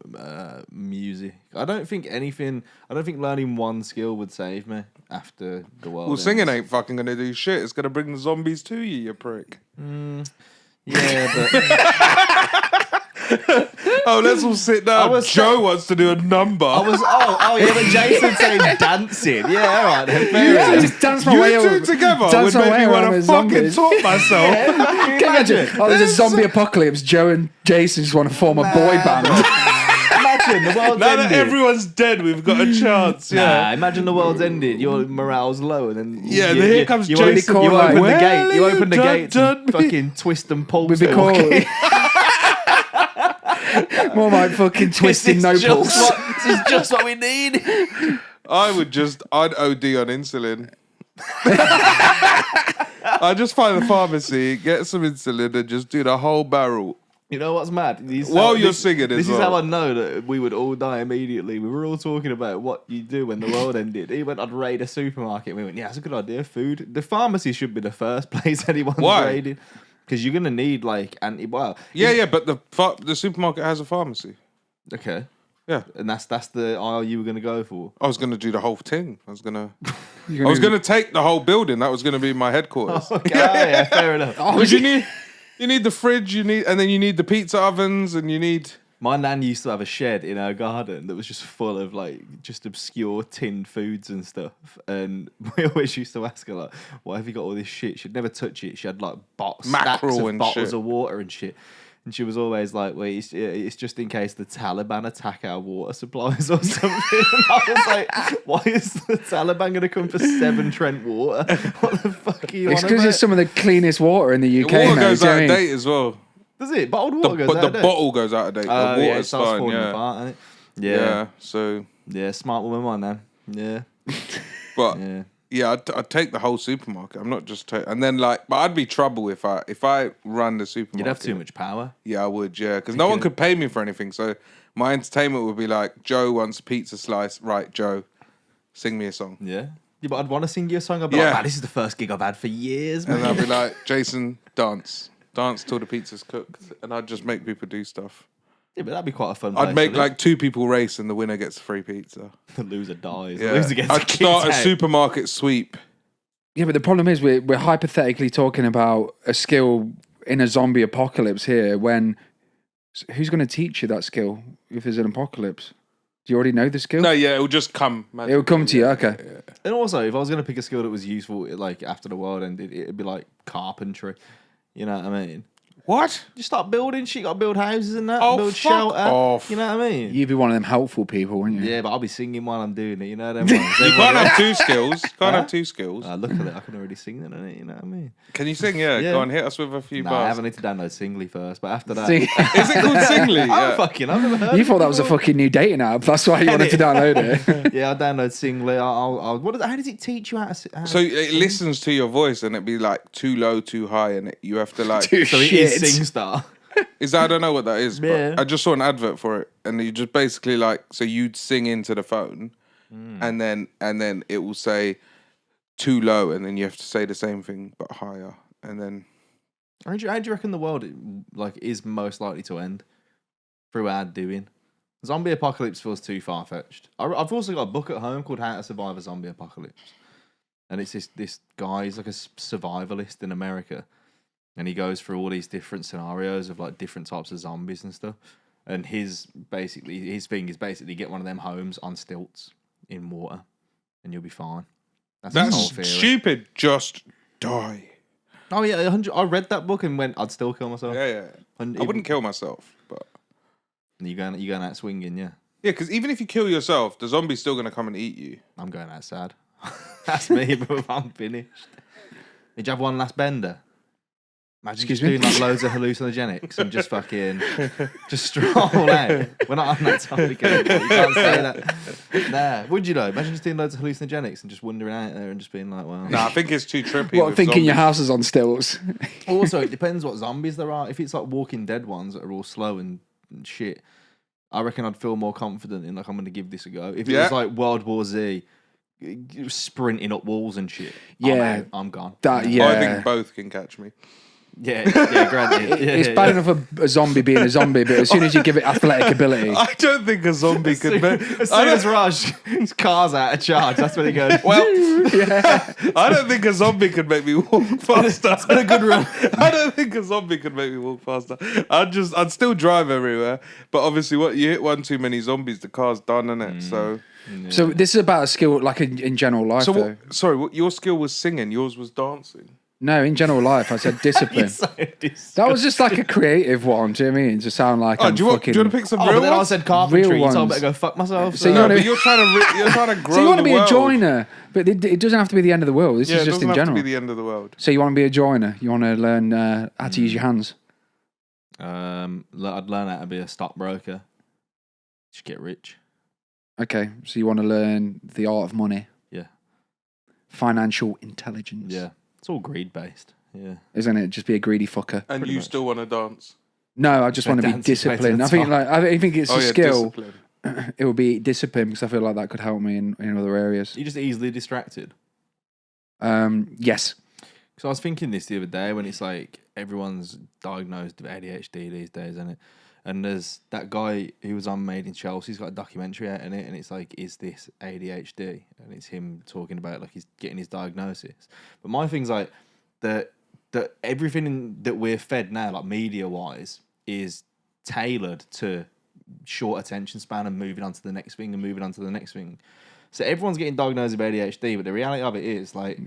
B: Music. I don't think learning one skill would save me after the world.
D: Well, singing
B: ends.
D: ain't fucking gonna do shit. It's gonna bring the zombies to you, you prick.
B: Yeah, but
D: Oh, let's all sit down. Joe wants to do a number.
B: yeah, but Jason saying dancing. Yeah, all right then. Fair enough.
C: Just dance my way
D: You two together would make me want to fucking talk myself.
C: Can you imagine? Oh, there's a zombie apocalypse. Joe and Jason just want to form a boy band.
B: Imagine the world's
D: Now
B: ended.
D: that everyone's dead, we've got a chance.
B: Nah,
D: Yeah.
B: imagine the world's ended. Your morale's low, and then
D: Here comes
B: you
D: Jason.
B: You
C: Like,
B: open the
D: well,
B: gate. You open the
D: done
B: gates. And
D: me.
B: fucking twist and pull.
C: We'd be called more like fucking twisting no pulse.
B: This is just what we need.
D: I'd OD on insulin. I'd just find a pharmacy, get some insulin, and just do the whole barrel.
B: You know what's mad?
D: While you're singing as
B: This is
D: well.
B: how I know that we would all die immediately. We were all talking about what you do when the world ended. He went, I'd raid a supermarket. And we went, yeah, that's a good idea. Food. The pharmacy should be the first place anyone's
D: Why?
B: raiding. Because you're going to need, like,
D: Yeah, but the supermarket has a pharmacy.
B: Okay.
D: Yeah.
B: And that's the aisle you were going to go for.
D: I was going to do the whole thing. I was going to take the whole building. That was going to be my headquarters.
B: Okay, yeah, fair enough.
D: Because you need the fridge, and then you need the pizza ovens, and you need...
B: My nan used to have a shed in her garden that was just full of like just obscure tinned foods and stuff. And we always used to ask her like, "Why have you got all this shit?" She'd never touch it. She had like stacks of
D: and
B: bottles
D: shit.
B: of water and shit. And she was always like, "Well, it's just in case the Taliban attack our water supplies or something." And I was like, "Why is the Taliban going to come for 7 Trent water? What the fuck are you
C: It's
B: on
C: because
B: about?"
C: it's some of the cleanest water in the UK.
D: The water
C: mate,
D: goes
C: do you know
D: out
C: what
D: of
C: I mean?
D: date as well.
B: Does it? Bottled water goes
D: But
B: out
D: the
B: of date?
D: bottle goes out of date. The
B: Yeah, it
D: water's
B: starts
D: fine,
B: falling
D: yeah.
B: apart, doesn't it?
D: Yeah, so...
B: Yeah, smart woman, my nan. Yeah.
D: But...
B: Yeah.
D: Yeah, I'd take the whole supermarket. I'm not just and then but I'd be trouble if I ran the supermarket.
B: You'd have too much power.
D: Yeah, I would. Yeah, because no one could pay me for anything. So my entertainment would be like, Joe wants a pizza slice. Right, Joe, sing me a song.
B: Yeah. Yeah, but I'd want to sing you a song. I'd be
D: Yeah.
B: like, man, this is the first gig I've had for years, man.
D: And I'd be like, Jason, dance till the pizza's cooked, and I'd just make people do stuff.
B: Yeah, but that'd be quite a fun.
D: I'd
B: place
D: make
B: to live.
D: like 2 people race, and the winner gets free pizza.
B: The loser dies.
D: Yeah,
B: The loser gets
D: I'd
B: kicked
D: start a
B: out.
D: supermarket sweep.
C: Yeah, but the problem is we're hypothetically talking about a skill in a zombie apocalypse here. When who's going to teach you that skill if there's an apocalypse? Do you already know the skill?
D: No, yeah, it'll just come.
C: It'll come to you. Okay.
B: And also, if I was going to pick a skill that was useful, like after the world ended, it'd be like carpentry. You know what I mean?
D: What?
B: Just start building shit. Got to build houses and that.
D: Oh,
B: build
D: fuck
B: shelter.
D: off.
B: You know what I mean?
C: You'd be one of them helpful people, wouldn't you?
B: Yeah, but I'll be singing while I'm doing it. You know them ones.
D: You can't have 2 skills. Can't have 2 skills.
B: Look at it. I can already sing then, innit? You know what I mean?
D: Can you sing? Yeah,
B: Yeah.
D: go on, hit us with a few
B: Nah, I
D: bars.
B: haven't need to download Singly first, but after that,
C: See?
D: Is it called Singly?
B: I'm
D: Yeah.
B: fucking. I've never heard.
C: You
B: of
C: thought
B: it
C: that was a
B: before.
C: fucking new dating app. That's why you wanted to download it.
B: Yeah, I'll download Singly. I'll how does it teach you how to sing?
D: So it listens to your voice and it'd be like too low, too high, and you have to like.
C: Too
B: So it
C: shit.
B: is SingStar.
D: Is that I don't know what that is,
B: Yeah.
D: but I just saw an advert for it, and you just basically like so you'd sing into the phone, and then it will say too low, and then you have to say the same thing but higher, and then
B: How do you reckon the world like is most likely to end through our doing? Zombie apocalypse feels too far fetched. I've also got a book at home called How to Survive a Zombie Apocalypse, and it's this guy. He's like a survivalist in America, and he goes through all these different scenarios of like different types of zombies and stuff. And his thing is basically get one of them homes on stilts in water, and you'll be fine. That's his whole
D: that's
B: theory.
D: stupid. Just die.
B: Oh yeah, 100. I read that book and went, I'd still kill myself.
D: Yeah.
B: And
D: I wouldn't kill myself, but
B: You going out swinging? Yeah,
D: yeah, because even if you kill yourself, the zombie's still gonna come and eat you.
B: I'm going out sad. That's me, bro. I'm finished. Did you have one last bender? Imagine
C: Excuse
B: just
C: me?
B: doing like loads of hallucinogenics and just fucking just stroll out. We're not on that topic anymore. You can't say that. Nah, would you though? Imagine just doing loads of hallucinogenics and just wandering out there and just being like, well.
D: Nah, I think it's too trippy.
C: What,
D: with
C: thinking your
D: zombies.
C: house is on stilts?
B: Also, it depends what zombies there are. If it's like Walking Dead ones that are all slow and shit, I reckon I'd feel more confident in like I'm going to give this a go. If it
D: Yeah.
B: was like World War Z, sprinting up walls and shit,
C: Yeah.
B: I'm gone.
C: That,
B: You know?
C: yeah.
D: I think both can catch me.
B: Yeah, granted.
C: It's bad enough a zombie being a zombie, but as soon as you give it athletic ability,
D: I don't think a zombie could make.
B: As soon as Raj's car's out of charge, that's when he goes.
D: Well, I don't think a zombie could make me walk faster. It's been a good run. I don't think a zombie could make me walk faster. I'd still drive everywhere, but obviously, what you hit one too many zombies, the car's done, innit? So
C: this is about a skill, like in general life.
D: So what? Your skill was singing. Yours was dancing.
C: No, in general life, I said discipline. That was just like a creative one. Do you know what I mean? To sound like
D: do you want to pick some real
B: then I
D: ones?
B: said carpentry.
C: Real
B: You told me
C: ones.
B: to go fuck myself.
C: So you
D: No,
C: wanna-
D: but you're trying to grow.
C: So you want to
D: the
C: be
D: world.
C: a joiner, but it doesn't have to be the end of the world. This
D: Yeah,
C: is
D: it
C: just
D: doesn't
C: in
D: have
C: general.
D: to be the end of the world.
C: So you want to be a joiner? You want to learn how to use your hands?
B: I'd learn how to be a stockbroker. Just get rich.
C: Okay, so you want to learn the art of money,
B: Yeah.
C: financial intelligence.
B: Yeah. It's all greed based. Yeah.
C: Isn't it? Just be a greedy fucker.
D: And you still want to dance?
C: No, I just want to be
B: Dance is way to
C: disciplined.
B: the
C: I think
B: top.
C: I think it's a skill.
D: discipline.
C: It would be discipline because I feel like that could help me in other areas.
B: You're just easily distracted.
C: Yes.
B: So I was thinking this the other day when it's like everyone's diagnosed with ADHD these days, isn't it? And there's that guy who was on Made in Chelsea. He's got a documentary out in it, and it's like, is this ADHD? And it's him talking about like he's getting his diagnosis. But my thing's like that everything that we're fed now, like media wise, is tailored to short attention span and moving on to the next thing and moving on to the next thing. So everyone's getting diagnosed with ADHD, but the reality of it is like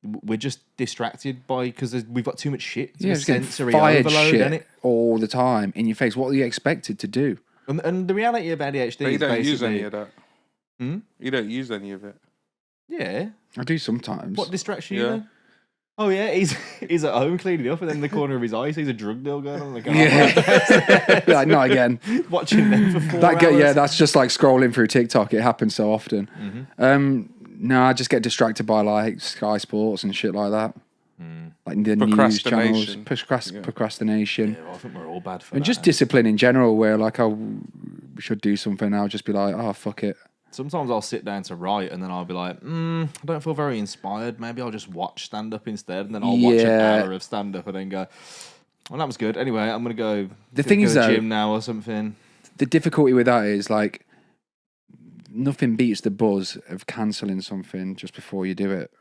B: we're just distracted by because we've got too much shit.
C: Yeah,
B: It's
C: it's getting
B: sensory
C: fired
B: overload,
C: shit
B: isn't it?
C: all the time in your face. What are you expected to do?
B: And the reality of ADHD
D: But you
B: is
D: don't
B: basically
D: use any of that.
B: Hmm?
D: You don't use any of it.
B: Yeah.
C: I do sometimes.
B: What distracts you?
D: Yeah.
B: Then? Oh yeah, he's at home cleaning up, and then in the corner of his eye, he sees a drug deal going on. Like,
C: Yeah. Like, not again.
B: watching them for 4 hours.
C: Yeah, that's just like scrolling through TikTok. It happens so often. No, I just get distracted by like Sky Sports and shit like that. Like the news channels, procrastination,
B: Yeah, well, I think we're all bad for
C: and
B: that.
C: just discipline in general. Where like I should do something, I'll just be like, oh fuck it.
B: Sometimes I'll sit down to write, and then I'll be like, I don't feel very inspired. Maybe I'll just watch stand up instead, and then I'll watch an
C: Yeah.
B: hour of stand up, and then go, well, that was good. Anyway, I'm gonna go.
C: The thing
B: go
C: is,
B: to the
C: though,
B: gym now or something.
C: The difficulty with that is like nothing beats the buzz of cancelling something just before you do it.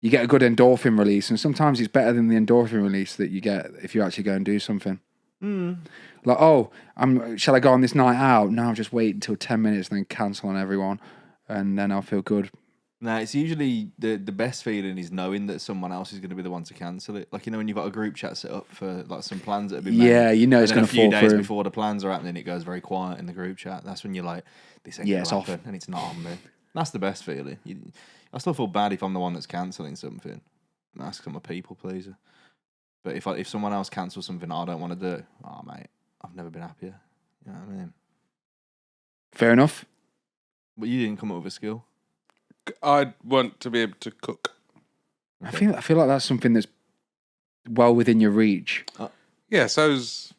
C: You get a good endorphin release, and sometimes it's better than the endorphin release that you get if you actually go and do something. Like, oh, shall I go on this night out? No, I'll just wait until 10 minutes and then cancel on everyone, and then I'll feel good.
B: No, it's usually the best feeling is knowing that someone else is going to be the one to cancel it. Like, you know, when you've got a group chat set up for like some plans that have been made.
C: Yeah, you know it's
B: and then
C: going to fall
B: a few days
C: through.
B: before the plans are happening, it goes very quiet in the group chat. That's when you're like, this ain't
C: Yeah,
B: going
C: it's
B: to
C: off.
B: happen, and it's not on me. That's the best feeling. I still feel bad if I'm the one that's cancelling something. That's 'cause I'm a people pleaser. But if someone else cancels something I don't want to do, oh mate, I've never been happier. You know what I mean?
C: Fair enough.
B: But you didn't come up with a skill.
D: I'd want to be able to cook.
C: I feel like that's something that's well within your reach.
D: Yeah, so's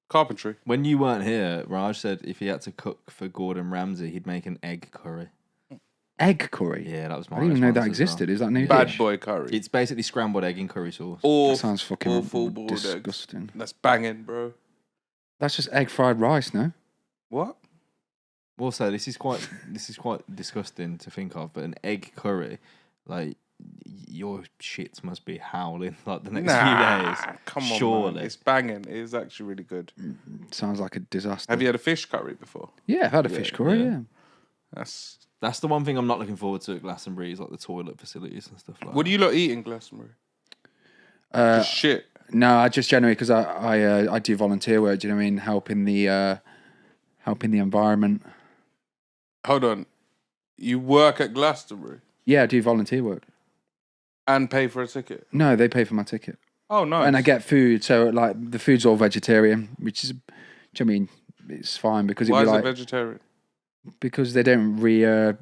D: carpentry.
B: When you weren't here, Raj said if he had to cook for Gordon Ramsay, he'd make an egg curry.
C: Egg curry.
B: Yeah, that was my
C: I didn't even know that
B: response as well.
C: existed. Is that new?
D: Bad
C: dish?
D: boy curry.
B: It's basically scrambled egg in curry sauce.
D: Or
C: That sounds fucking
D: or full boiled eggs.
C: disgusting.
D: That's banging, bro.
C: That's just egg fried rice, no?
D: What?
B: Also, this is quite disgusting to think of, but an egg curry, like your shits must be howling like the next few days.
D: Come on,
B: surely.
D: man. It's banging. It is actually really good.
C: Sounds like a disaster.
D: Have you had a fish curry before?
C: Yeah, I've had a fish curry,
B: yeah.
C: yeah.
B: That's the one thing I'm not looking forward to at Glastonbury is like the toilet facilities and stuff like
D: What
B: that.
D: do you lot eat in Glastonbury? Just shit.
C: No, I just generally because I do volunteer work. Do you know what I mean? Helping the environment.
D: Hold on. You work at Glastonbury
C: Yeah, I do volunteer work.
D: and pay for a ticket?
C: No, they pay for my ticket,
D: Oh, nice.
C: and I get food. So like the food's all vegetarian, which is, do you know what I mean? It's fine because
D: Why
C: it'd
D: is
C: be
D: it
C: like
D: vegetarian?
C: because they don't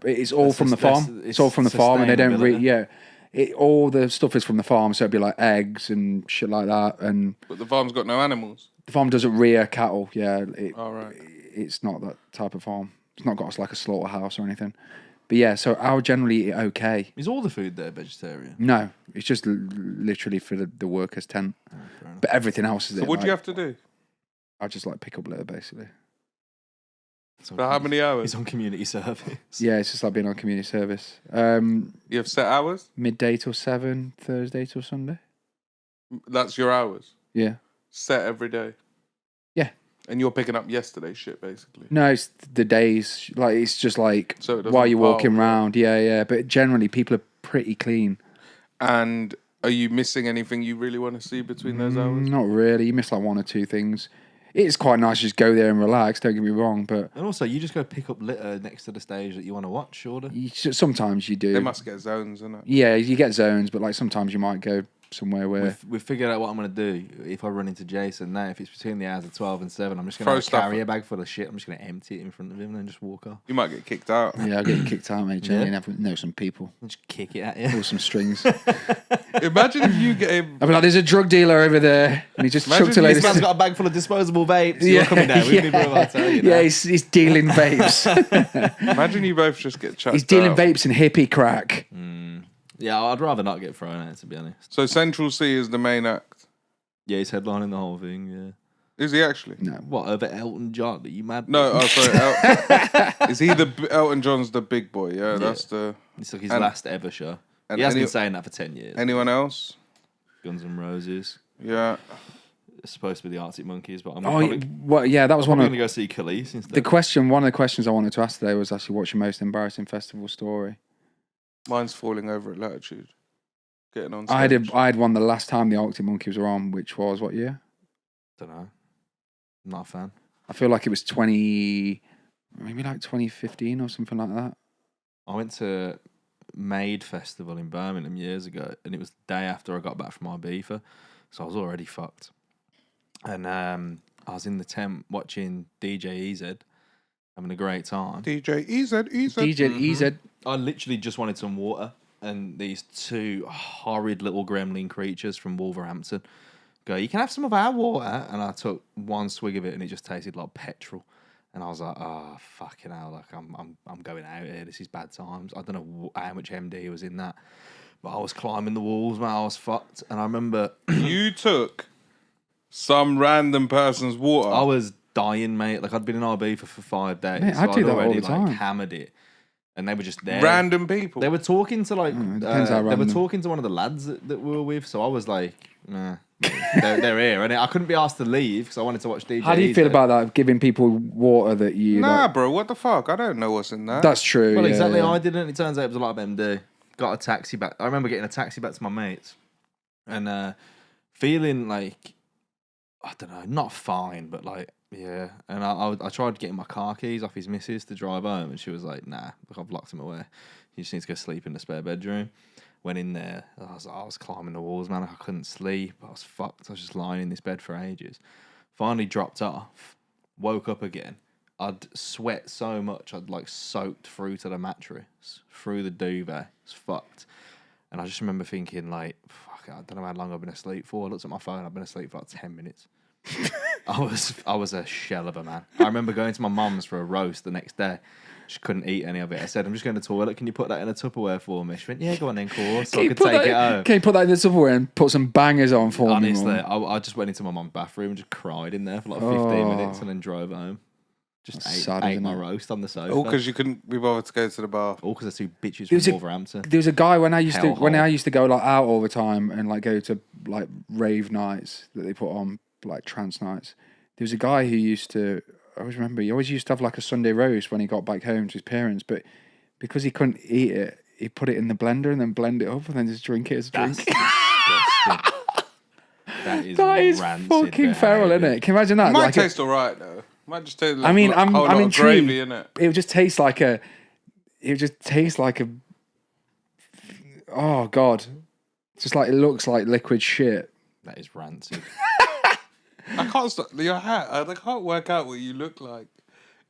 C: it's all
B: That's
C: from the
B: that's-
C: farm.
B: it's
C: It's all from the farm, and they don't
B: sustainability.
C: all the stuff is from the farm. So it'd be like eggs and shit like that, and
D: But the farm's got no animals.
C: the farm doesn't rear cattle. Yeah,
D: All right.
C: it's not that type of farm. It's not got like a slaughterhouse or anything. But yeah, so I'll generally eat okay.
B: Is all the food there vegetarian?
C: No, it's just literally for the workers' tent. But everything else is
D: So
C: there.
D: what do you have to do?
C: I'll just like pick up litter basically.
D: For how many hours?
B: He's on community service.
C: Yeah, it's just like being on community service.
D: You have set hours?
C: Midday till 7, Thursday till Sunday.
D: That's your hours?
C: Yeah.
D: Set every day?
C: Yeah.
D: And you're picking up yesterday's shit, basically?
C: No, it's the days. Like, it's just like
D: So it doesn't
C: while you're walking
D: pile,
C: around. Yeah. But generally, people are pretty clean.
D: And are you missing anything you really want to see between those hours?
C: Not really. You miss like one or two things. It's quite nice to just go there and relax, don't get me wrong. But
B: And also, you just go pick up litter next to the stage that you want to watch, surely.
C: sometimes you do.
D: They must get zones, innit?
C: Yeah, you get zones, but like sometimes you might go somewhere where
B: We've figured out what I'm going to do if I run into Jason now. If it's between the hours of 12 and 7, I'm just going
D: Throw
B: to
D: stuff
B: carry
D: at-
B: a bag full of shit. I'm just going to empty it in front of him and then just walk off.
D: You might get kicked out.
C: yeah, I'll get kicked out, mate. Generally,
B: Yeah.
C: and have know some people,
B: And just kick it at you.
C: pull some strings.
D: Imagine if you get him.
C: I'll be like, "There's a drug dealer over there," and he just
D: Imagine
C: chucked a
D: if
C: load
B: This
C: of
B: man's got a bag full of disposable vapes. You're coming down with me, bro. I'll tell you
C: yeah,
B: that.
C: he's dealing vapes.
D: Imagine you both just get chucked
C: He's dealing
D: out.
C: vapes and hippie crack.
B: Yeah, I'd rather not get thrown out, to be honest.
D: So Central C is the main act.
B: Yeah, he's headlining the whole thing, yeah.
D: Is he actually?
C: No,
B: What, over Elton John? Are you mad?
D: No, oh sorry. Is he Elton John's the big boy? Yeah, that's the.
B: It's like his
D: and-
B: last ever show.
D: and
B: He has
D: any-
B: been saying that for 10 years.
D: Anyone else?
B: Guns N' Roses.
D: Yeah.
B: It's supposed to be the Arctic Monkeys, but I'm
C: oh,
B: probably,
C: well, yeah, that was one
B: going
C: of
B: to go see Khalees instead.
C: one of the questions I wanted to ask today was actually what's your most embarrassing festival story?
D: Mine's falling over at Latitude. Getting on
C: I
D: stage.
C: had one the last time the Arctic Monkeys were on, which was what year?
B: Don't know. I'm not a fan.
C: I feel like it was maybe like 2015 or something like that.
B: I went to Made Festival in Birmingham years ago, and it was the day after I got back from Ibiza, so I was already fucked. And I was in the tent watching DJ EZ, having a great time.
D: DJ EZ.
C: DJ EZ.
B: I literally just wanted some water, and these two horrid little gremlin creatures from Wolverhampton go, "You can have some of our water," and I took one swig of it, and it just tasted like petrol. And I was like, "Oh fucking hell! Like I'm going out here. This is bad times." I don't know how much MD was in that, but I was climbing the walls, man. I was fucked. And I remember
D: You took some random person's water.
B: I was dying, mate. Like I'd been in RB for 5 days.
C: Mate, I
B: so
C: do
B: I'd
C: that all
B: already
C: the time.
B: like hammered it, and they were just there.
D: Random people.
B: They were talking to like
C: it depends how
B: they were
C: random.
B: talking to one of the lads that we were with. So I was like, nah, they're here, and I couldn't be asked to leave because I wanted to watch DJ.
C: How do you feel about that? Giving people water that you
D: Nah,
C: like,
D: bro. What the fuck? I don't know what's in that.
C: that's true.
B: Well,
C: yeah,
B: exactly.
C: yeah.
B: I didn't. It turns out it was a lot of MD. Got a taxi back. I remember getting a taxi back to my mates, and feeling like I don't know, not fine, but like yeah. And I tried getting my car keys off his missus to drive home, and she was like, "Nah, look, I've locked him away. You just need to go sleep in the spare bedroom." Went in there. I was climbing the walls, man. I couldn't sleep. I was fucked. I was just lying in this bed for ages. Finally dropped off. Woke up again. I'd sweat so much. I'd like soaked through to the mattress, through the duvet. It's fucked. And I just remember thinking like, fuck, I don't know how long I've been asleep for. I looked at my phone. I've been asleep for like 10 minutes. I was a shell of a man. I remember going to my mum's for a roast the next day. She couldn't eat any of it. I said, "I'm just going to the toilet. Can you put that in a Tupperware for me?" She went, "Yeah, go on then, course." So I could take it home.
C: Can you put that in the Tupperware and put some bangers on for me?
B: Honestly,
C: Mum?
B: I just went into my mum's bathroom and just cried in there for like 15 minutes and then drove home. Just
C: That's
B: ate,
C: sad,
B: ate
C: isn't
B: my
C: it?
B: roast on the sofa.
D: All because you couldn't be bothered to go to the bar.
B: All because the two bitches
C: There was
B: from
C: a-
B: Wolverhampton.
C: There was a guy when I used
B: Hellhole.
C: to go like out all the time and like go to like rave nights that they put on, like trance nights. There was a guy who used to. I always remember he always used to have like a Sunday roast when he got back home to his parents, but because he couldn't eat it, he put it in the blender and then blend it up and then just drink it as a drink.
B: That's disgusting.
C: That is
B: rancid
C: fucking feral,
B: behaviour.
C: isn't it? Can you imagine that?
D: It might
C: Like
D: taste alright though. Might just taste like
C: I mean,
D: a whole lot
C: I'm
D: of
C: intrigued.
D: gravy in it.
C: It would just taste like a. It would just taste like a. Oh God, just like it looks like liquid shit.
B: That is rancid.
D: I can't stop your hat. I can't work out what you look like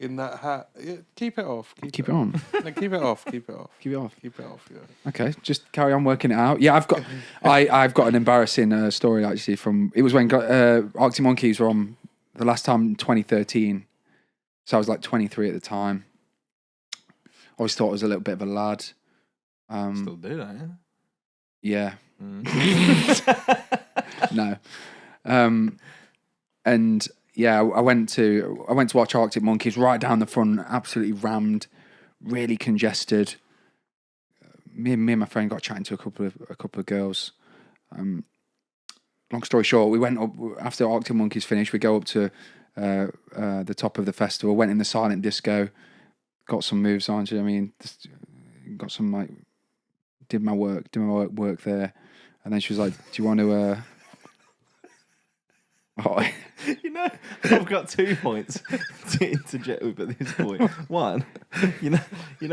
D: in that hat. Yeah, keep it off.
C: Keep it on.
D: No, keep it off. Keep it off.
C: Keep it off.
D: Keep it off. Yeah.
C: Okay, just carry on working it out. Yeah, I've got an embarrassing story actually from. It was when Arctic Monkeys were on the last time in 2013. So I was like 23 at the time. Always thought I was a little bit of a lad.
B: Still do that,
C: Yeah.
B: yeah?
C: No. And yeah, I went to watch Arctic Monkeys right down the front, absolutely rammed, really congested. Me and my friend got chatting to a couple of girls. Long story short, we went up after Arctic Monkeys finished. We go up to the top of the festival. Went in the silent disco, got some moves on. Do you know what I mean? Just got some like did my work there, and then she was like, "Do you want to?" Oh,
B: You know, I've got 2 points to interject with at this point. One, you know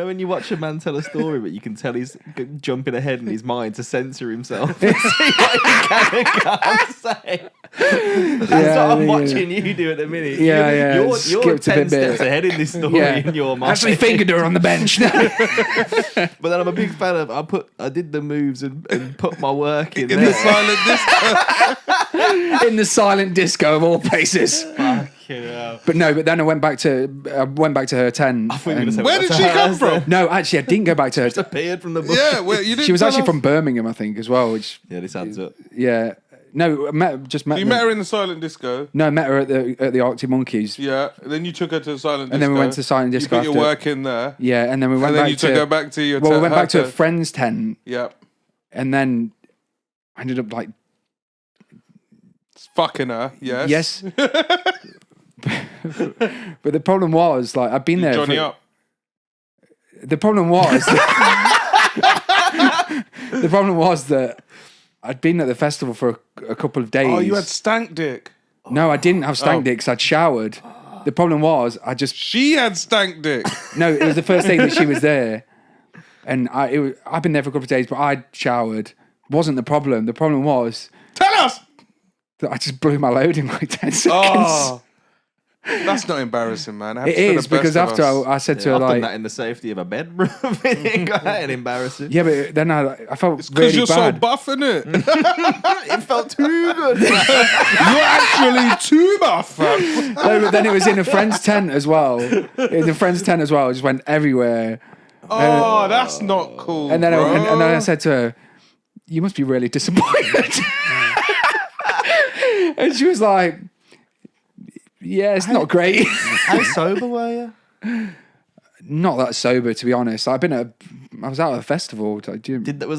B: when you watch a man tell a story, but you can tell he's jumping ahead in his mind to censor himself and see what he can and can't say. That's what I'm watching you do at the minute.
C: Yeah,
B: You're
C: skipped a
B: 10
C: bit.
B: steps ahead in this story in your mind.
C: Actually fingered her on the bench.
B: But then I'm a big fan of I did the moves and put my work in
D: In
B: there.
D: the silent disco.
C: In the silent disco of all places.
B: Fucking hell.
C: But then I went back to her tent.
B: I thought you were gonna say
D: Where
B: what
D: did
B: the
D: she
B: hell
D: come
B: is
D: from?
B: that?
C: No, actually, I didn't go back to her.
B: Just appeared from the book.
D: Yeah, well, you didn't.
C: She was
D: tell
C: actually
D: us.
C: from Birmingham, I think, as well. Which,
B: Yeah, this adds up.
C: yeah, no, I met
D: You
C: them.
D: met her in the silent disco.
C: No, I met her at the Arctic Monkeys.
D: Yeah. Then you took her to the silent disco.
C: And then we went to silent disco
D: You put your
C: after.
D: work in there.
C: Yeah, and then we went
D: And then
C: back
D: you took her back to your
C: Well, we went back to a
D: tent.
C: friend's tent,
D: Yeah.
C: and then I ended up like,
D: Fucking her. Yes.
C: yes. But the problem was, like, I've been there.
D: Johnny up.
C: The problem was, the problem was that I'd been at the festival for a couple of days.
D: Oh, you had stank dick.
C: No, I didn't have stank dick 'cause I'd showered. The problem was,
D: She had stank dick.
C: no, it was the first day that she was there, and I've been there for a couple of days, but I'd showered. Wasn't the problem. The problem was
D: Tell us.
C: that I just blew my load in like 10 seconds.
D: Oh. That's not embarrassing, man.
C: It is, because after I said to her,
B: I've done
C: like,
B: that in the safety of a bedroom. It ain't got that embarrassing.
C: yeah, but then I felt
D: Because
C: really
D: you're
C: bad.
D: so buff, innit?
B: It felt too good.
D: You're actually too buff, fam.
C: No, but then it was in a friend's tent as well. In a friend's tent as well. It just went everywhere.
D: Oh, that's not cool.
C: And then,
D: bro.
C: and then I said to her, "You must be really disappointed." And she was like, "Yeah, it's not great."
B: How sober were you?
C: Not that sober, to be honest. I was out at a festival.
B: Was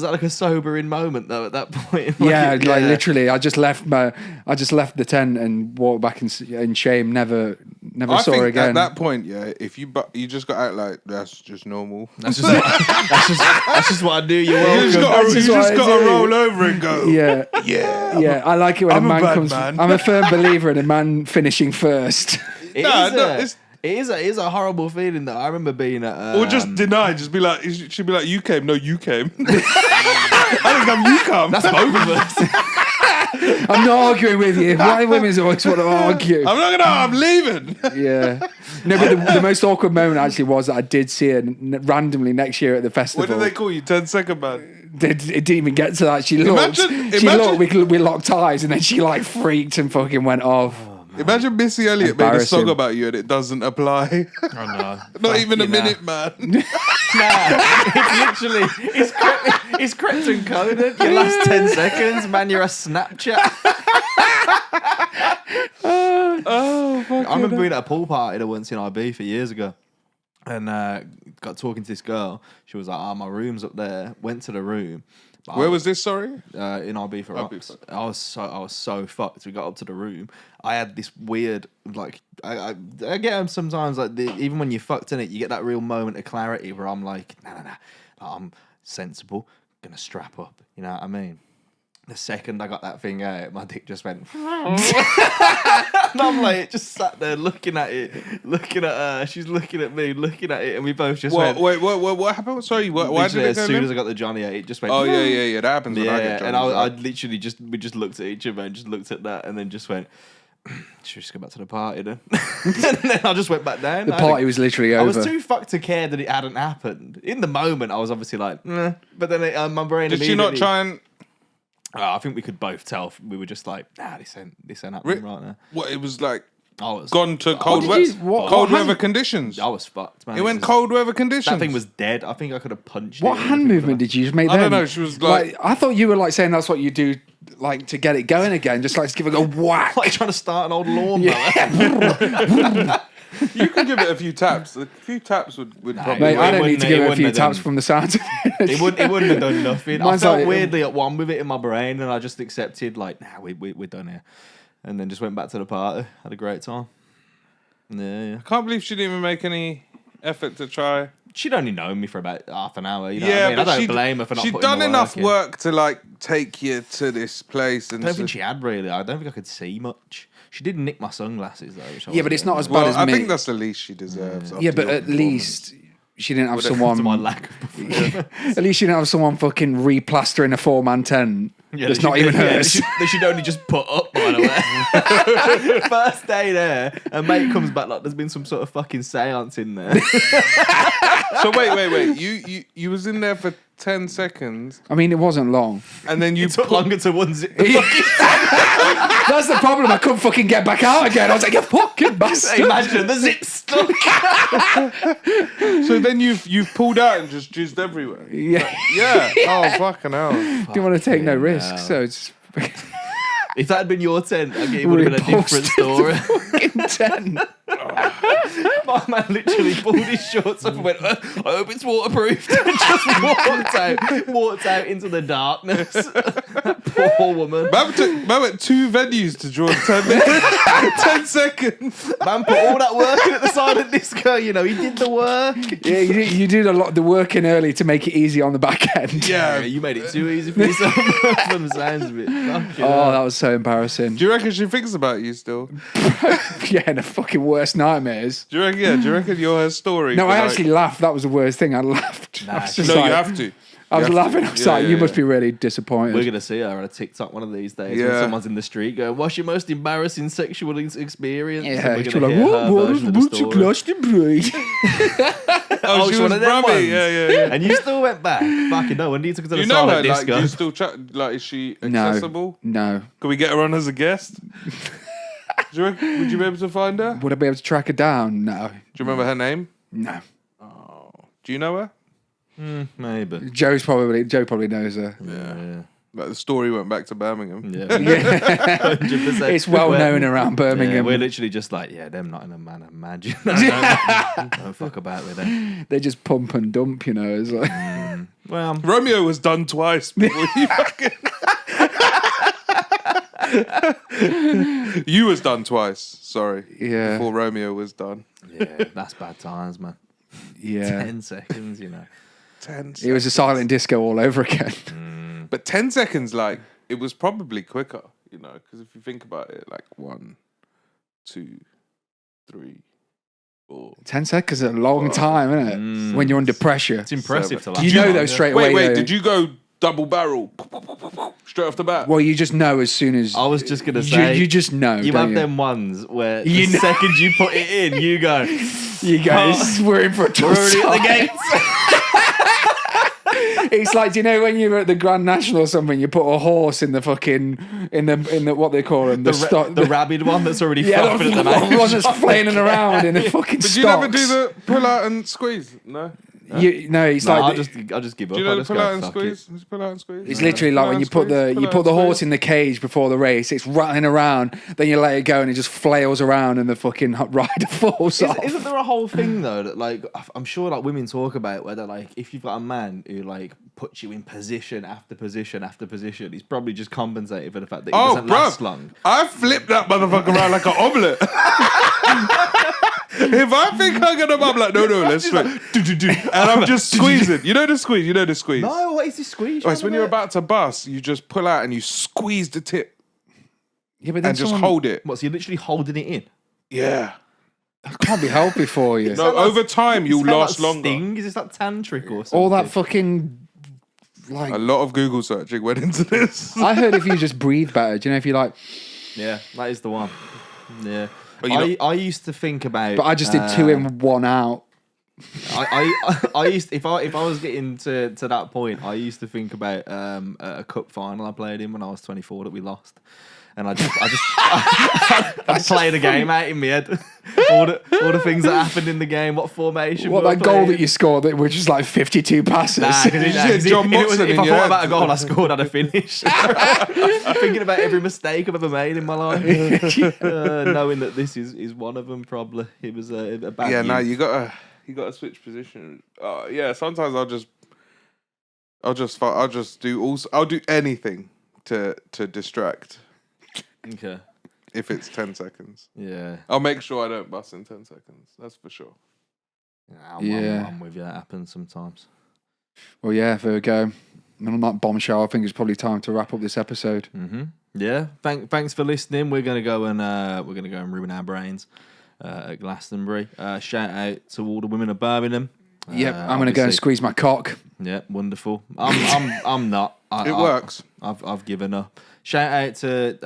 B: that like a sobering moment though? At that point,
C: Yeah, literally, I just left the tent and walked back in shame. Never
D: I
C: saw
D: think
C: her again.
D: at that point, yeah, if you just got out like that's just normal.
B: That's just what I do. You're welcome.
C: That's just
D: You
C: what
D: just
C: I
D: got to
C: do.
D: roll over and go.
C: Yeah,
D: Yeah.
C: I like it when
D: I'm
C: a
D: a
C: man
D: bad
C: comes.
D: man.
C: I'm a firm believer in a man finishing first.
B: It is a horrible feeling that I remember being at.
D: Or just deny. Just be like, she'd be like, you came. No, you came. I didn't come. You come.
B: That's both of us.
C: I'm not arguing with you. Why women always want to argue?
D: I'm not gonna. I'm leaving.
C: Yeah. No, but the most awkward moment actually was that I did see her randomly next year at the festival.
D: What did they call you? 10-second man.
C: It didn't even get to that. She looked. We locked eyes, and then she like freaked and fucking went off.
D: Imagine Missy Elliott made a
C: Embarrassing.
D: song about you and it doesn't apply.
B: Oh no.
D: Not even a minute, man.
B: It's literally it's crept and coded. Your last 10 seconds, man. You're a Snapchat. I remember being at a pool party once in IB for years ago, and got talking to this girl. She was like, "Oh, my room's up there." Went to the room.
D: Where was this? Sorry.
B: In IB for Rocks. I was so fucked. We got up to the room. I had this weird, like, I get them sometimes, like, even when you're fucked in it, you get that real moment of clarity where I'm like, nah, I'm sensible, gonna strap up. You know what I mean? The second I got that thing out, my dick just went. And I'm like, just sat there looking at it, looking at her. She's looking at me, looking at it, and we both just went.
D: Wait, what happened? Sorry, why did it
B: As
D: go
B: soon
D: limp?
B: as I got the Johnny out, it just went.
D: Oh yeah. That happens when I
B: Yeah,
D: get
B: and
D: Johnny's,
B: I
D: right?
B: literally we just looked at each other and just looked at that, and then just went. Should we just go back to the party then? And then I just went back down.
C: The party was literally over.
B: I was too fucked to care that it hadn't happened. In the moment, I was obviously like, nah. But then my brain.
D: Did she not try and?
B: I think we could both tell. We were just like, nah, this ain't happening right now.
D: What it was like? gone to cold
C: what
D: weather
C: hand-
D: conditions.
B: I was fucked, man.
D: It went cold weather conditions.
B: That thing was dead. I think I could have punched it.
C: What hand movement did you just make?
D: I
C: then?
D: don't know. She was like,
C: I thought you were like saying that's what you do, like to get it going again. Just like to give it a whack.
B: Like trying to start an old lawnmower.
D: you can give it a few taps. A few taps would probably.
C: Mate, I don't
B: wouldn't-
C: need to
B: it
C: give it a
B: wouldn't
C: few
B: have
C: taps
B: done-
C: from the sound of it.
B: It wouldn't have done nothing. I
C: Mine's
B: felt
C: like-
B: weirdly at one with it in my brain, and I just accepted, like, nah, we're done here. And then just went back to the party. Had a great time. Yeah.
D: I can't believe she didn't even make any effort to try.
B: She'd only known me for about half an hour. You know
D: Yeah,
B: what I mean? I
D: but
B: don't blame her for not
D: she'd
B: putting
D: done
B: the
D: enough
B: in.
D: work to like take you to this place. And
B: I don't think she had really. I don't think I could see much. She did nick my sunglasses though. Which I
C: Yeah, but
B: wasn't
C: it's not as
B: getting.
C: bad as
D: I
C: me.
D: think that's the least she deserves.
C: Yeah,
D: after
C: but
D: your
C: at least she didn't have
B: To
C: someone.
B: my lack of performance.
C: At least she didn't have someone fucking replastering a 4-man tent. That's not even hers.
B: That she'd only just put up, by the way. First day there, and mate comes back like there's been some sort of fucking seance in there.
D: So wait. You was in there for 10 seconds,
C: I mean, it wasn't long.
D: and then you
B: It took longer to unzip the
C: That's the problem. I couldn't fucking get back out again. I was like, you fucking bastard.
B: Imagine the zip stuck.
D: So then you've pulled out and just jizzed everywhere.
C: Yeah.
D: Yeah. Oh fucking hell.
C: Didn't want to take no risks, so it's
B: If that had been your tent, it would have been a different story.
C: fucking tent.
B: My man literally pulled his shorts up and went, I hope it's waterproof. And just walked out into the darkness. Poor woman.
D: Man went 2 venues to draw 10 seconds.
B: Man put all that work in at the silent disco, you know, he did the work.
C: Yeah, you did a lot of the work in early to make it easy on the back end.
B: Yeah, you made it too easy for yourself from the sounds of it.
C: Oh, that was so embarrassing.
D: Do you reckon she thinks about you still?
C: Yeah, in the fucking worst nightmares.
D: Do you reckon you're her story?
C: No,
D: for,
C: I
D: like-
C: actually laughed. That was the worst thing. I laughed. I was just
D: No,
C: like-
D: you have to.
C: I was
D: You have
C: laughing.
D: to.
C: I was
D: Yeah,
C: like,
D: yeah,
C: you must
D: yeah.
C: be really disappointed.
B: We're going to see her on a TikTok one of these days when
D: Yeah.
B: someone's in the street going, what's your most embarrassing sexual experience?
C: Yeah,
B: And we're
C: she's
B: gonna
C: like,
B: hear her version of the
C: what's your
B: story.
C: glass to breathe?
D: Oh,
B: she's
D: she
B: one
D: was
B: of them
D: brummy.
B: ones.
D: Yeah.
B: And you still went back? Fucking no, when do you took her to
D: Do
B: the
D: you know her?
B: silent
D: Like,
B: disco?
D: do you still chat? Like, is she accessible?
C: No.
D: Can we get her on as a guest? Do you reckon, would you be able to find her? Do
C: Would I be able to track her down? No.
D: you remember her name?
C: No.
D: Do you know her?
B: Maybe.
C: Joe probably knows her.
B: Yeah.
D: Like the story went back to Birmingham.
B: Yeah.
C: Yeah.
B: 100%.
C: It's well known around
B: Yeah,
C: Birmingham.
B: we're literally just like, yeah, them not in a man of magic. Don't fuck about with them.
C: They just pump and dump, you know. It's like,
B: Well,
D: Romeo was done twice before you fucking. You was done twice. Sorry.
C: Yeah.
D: Before Romeo was done.
B: yeah, that's bad times, man.
C: yeah.
B: 10 seconds, you know.
D: 10
C: It was a silent disco all over again.
D: But 10 seconds, like, it was probably quicker, you know, because if you think about it, like 1, 2, 3, 4.
C: 10 seconds is a long time, isn't it? When you're under pressure.
B: It's impressive to last.
C: You know
B: long,
C: though
B: yeah.
C: straight away.
D: Wait,
C: though.
D: did you go double barrel straight off the bat?
C: Well, you just know as soon as.
B: I was just going to say,
C: You just know.
B: you
C: don't
B: have them ones where
C: You
B: the
C: know.
B: second you put it in, you go,
C: You guys, we're in for a
B: we're
C: tough
B: already at the
C: time.
B: gates.
C: It's like, do you know when you're at the Grand National or something, you put a horse in the fucking in the what they call them,
B: The rabid one that's already
C: yeah,
B: frothing at the
C: the
B: mouth.
C: one that's flailing around in the fucking
D: Did
C: stocks.
D: you never do the pull out and squeeze? No?
C: No, it's
B: No,
C: like
B: I'll just give up.
D: Do you know
B: I'll
D: the
B: just
D: pull
B: go,
D: out and
B: fuck
D: squeeze? Just pull out and squeeze?
C: it's literally like when you put the horse in the cage before the race, it's rattling around, then you let it go and it just flails around and the fucking rider falls off.
B: Isn't there a whole thing though that like I'm sure like women talk about where they're like if you've got a man who like puts you in position after position after position, he's probably just compensated for the fact that he
D: Oh,
B: doesn't last
D: bro.
B: long.
D: I flipped that motherfucker around like an omelette. If I think I'm gonna, I'm like, no, let's switch. And I'm just squeezing. You know the squeeze?
B: No, what is this squeeze?
D: Oh, it's when you're about to bust, you just pull out and you squeeze the tip
C: Yeah, but then
D: and just hold it.
B: What? So you're literally holding it in?
D: Yeah.
C: That can't be healthy for you.
D: No, over time you'll
B: Is that
D: last
B: like
D: longer.
B: Sting? Is this like tantric or something?
C: All that fucking like.
D: A lot of Google searching went into this.
C: I heard if you just breathe better, do you know if you like?
B: Yeah, that is the one. Yeah.
D: But you know-
B: I used to think about.
C: But I just did 2 in, 1 out.
B: I used if I was getting to that point, I used to think about a cup final I played in when I was 24 that we lost, and I just played a game out in my head, all the things that happened in the game, what formation,
C: What, that goal that you scored that were just like 52 passes?
B: Nah,
D: John Motson
B: if
D: in
B: I
D: your
B: thought
D: head.
B: about a goal I scored, I'd have finished. Thinking about every mistake I've ever made in my life, knowing that this is one of them. Probably it was a bad.
D: Yeah, no,
B: youth.
D: you gotta switch position. Yeah, sometimes I'll just do anything to distract
B: Okay.
D: if it's 10 seconds.
B: Yeah.
D: I'll make sure I don't bust in 10 seconds. That's for sure.
B: I'm with you. That happens sometimes.
C: Well, yeah, there we go. And on that bombshell, I think it's probably time to wrap up this episode.
B: Mm-hmm. Yeah. Thanks for listening. We're gonna go and ruin our brains at Glastonbury. Shout out to all the women of Birmingham.
C: Yep, I'm going to go and squeeze my cock.
B: Yeah, wonderful. I'm not.
D: It works.
B: I've given up. Shout out to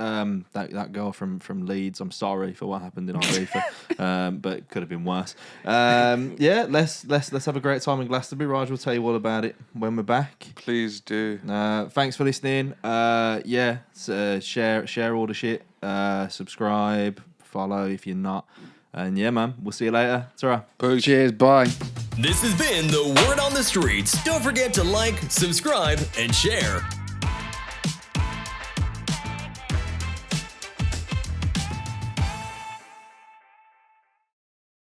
B: that girl from Leeds. I'm sorry for what happened in Ibiza, but it could have been worse. Yeah, let's have a great time in Glastonbury. Raj will tell you all about it when we're back.
D: Please do.
B: Thanks for listening. Share all the shit. Subscribe, follow if you're not. And yeah, man, we'll see you later. Ta-ra.
D: Peace.
C: Cheers, bye.
A: This has been The Word on the Streets. Don't forget to like, subscribe, and share.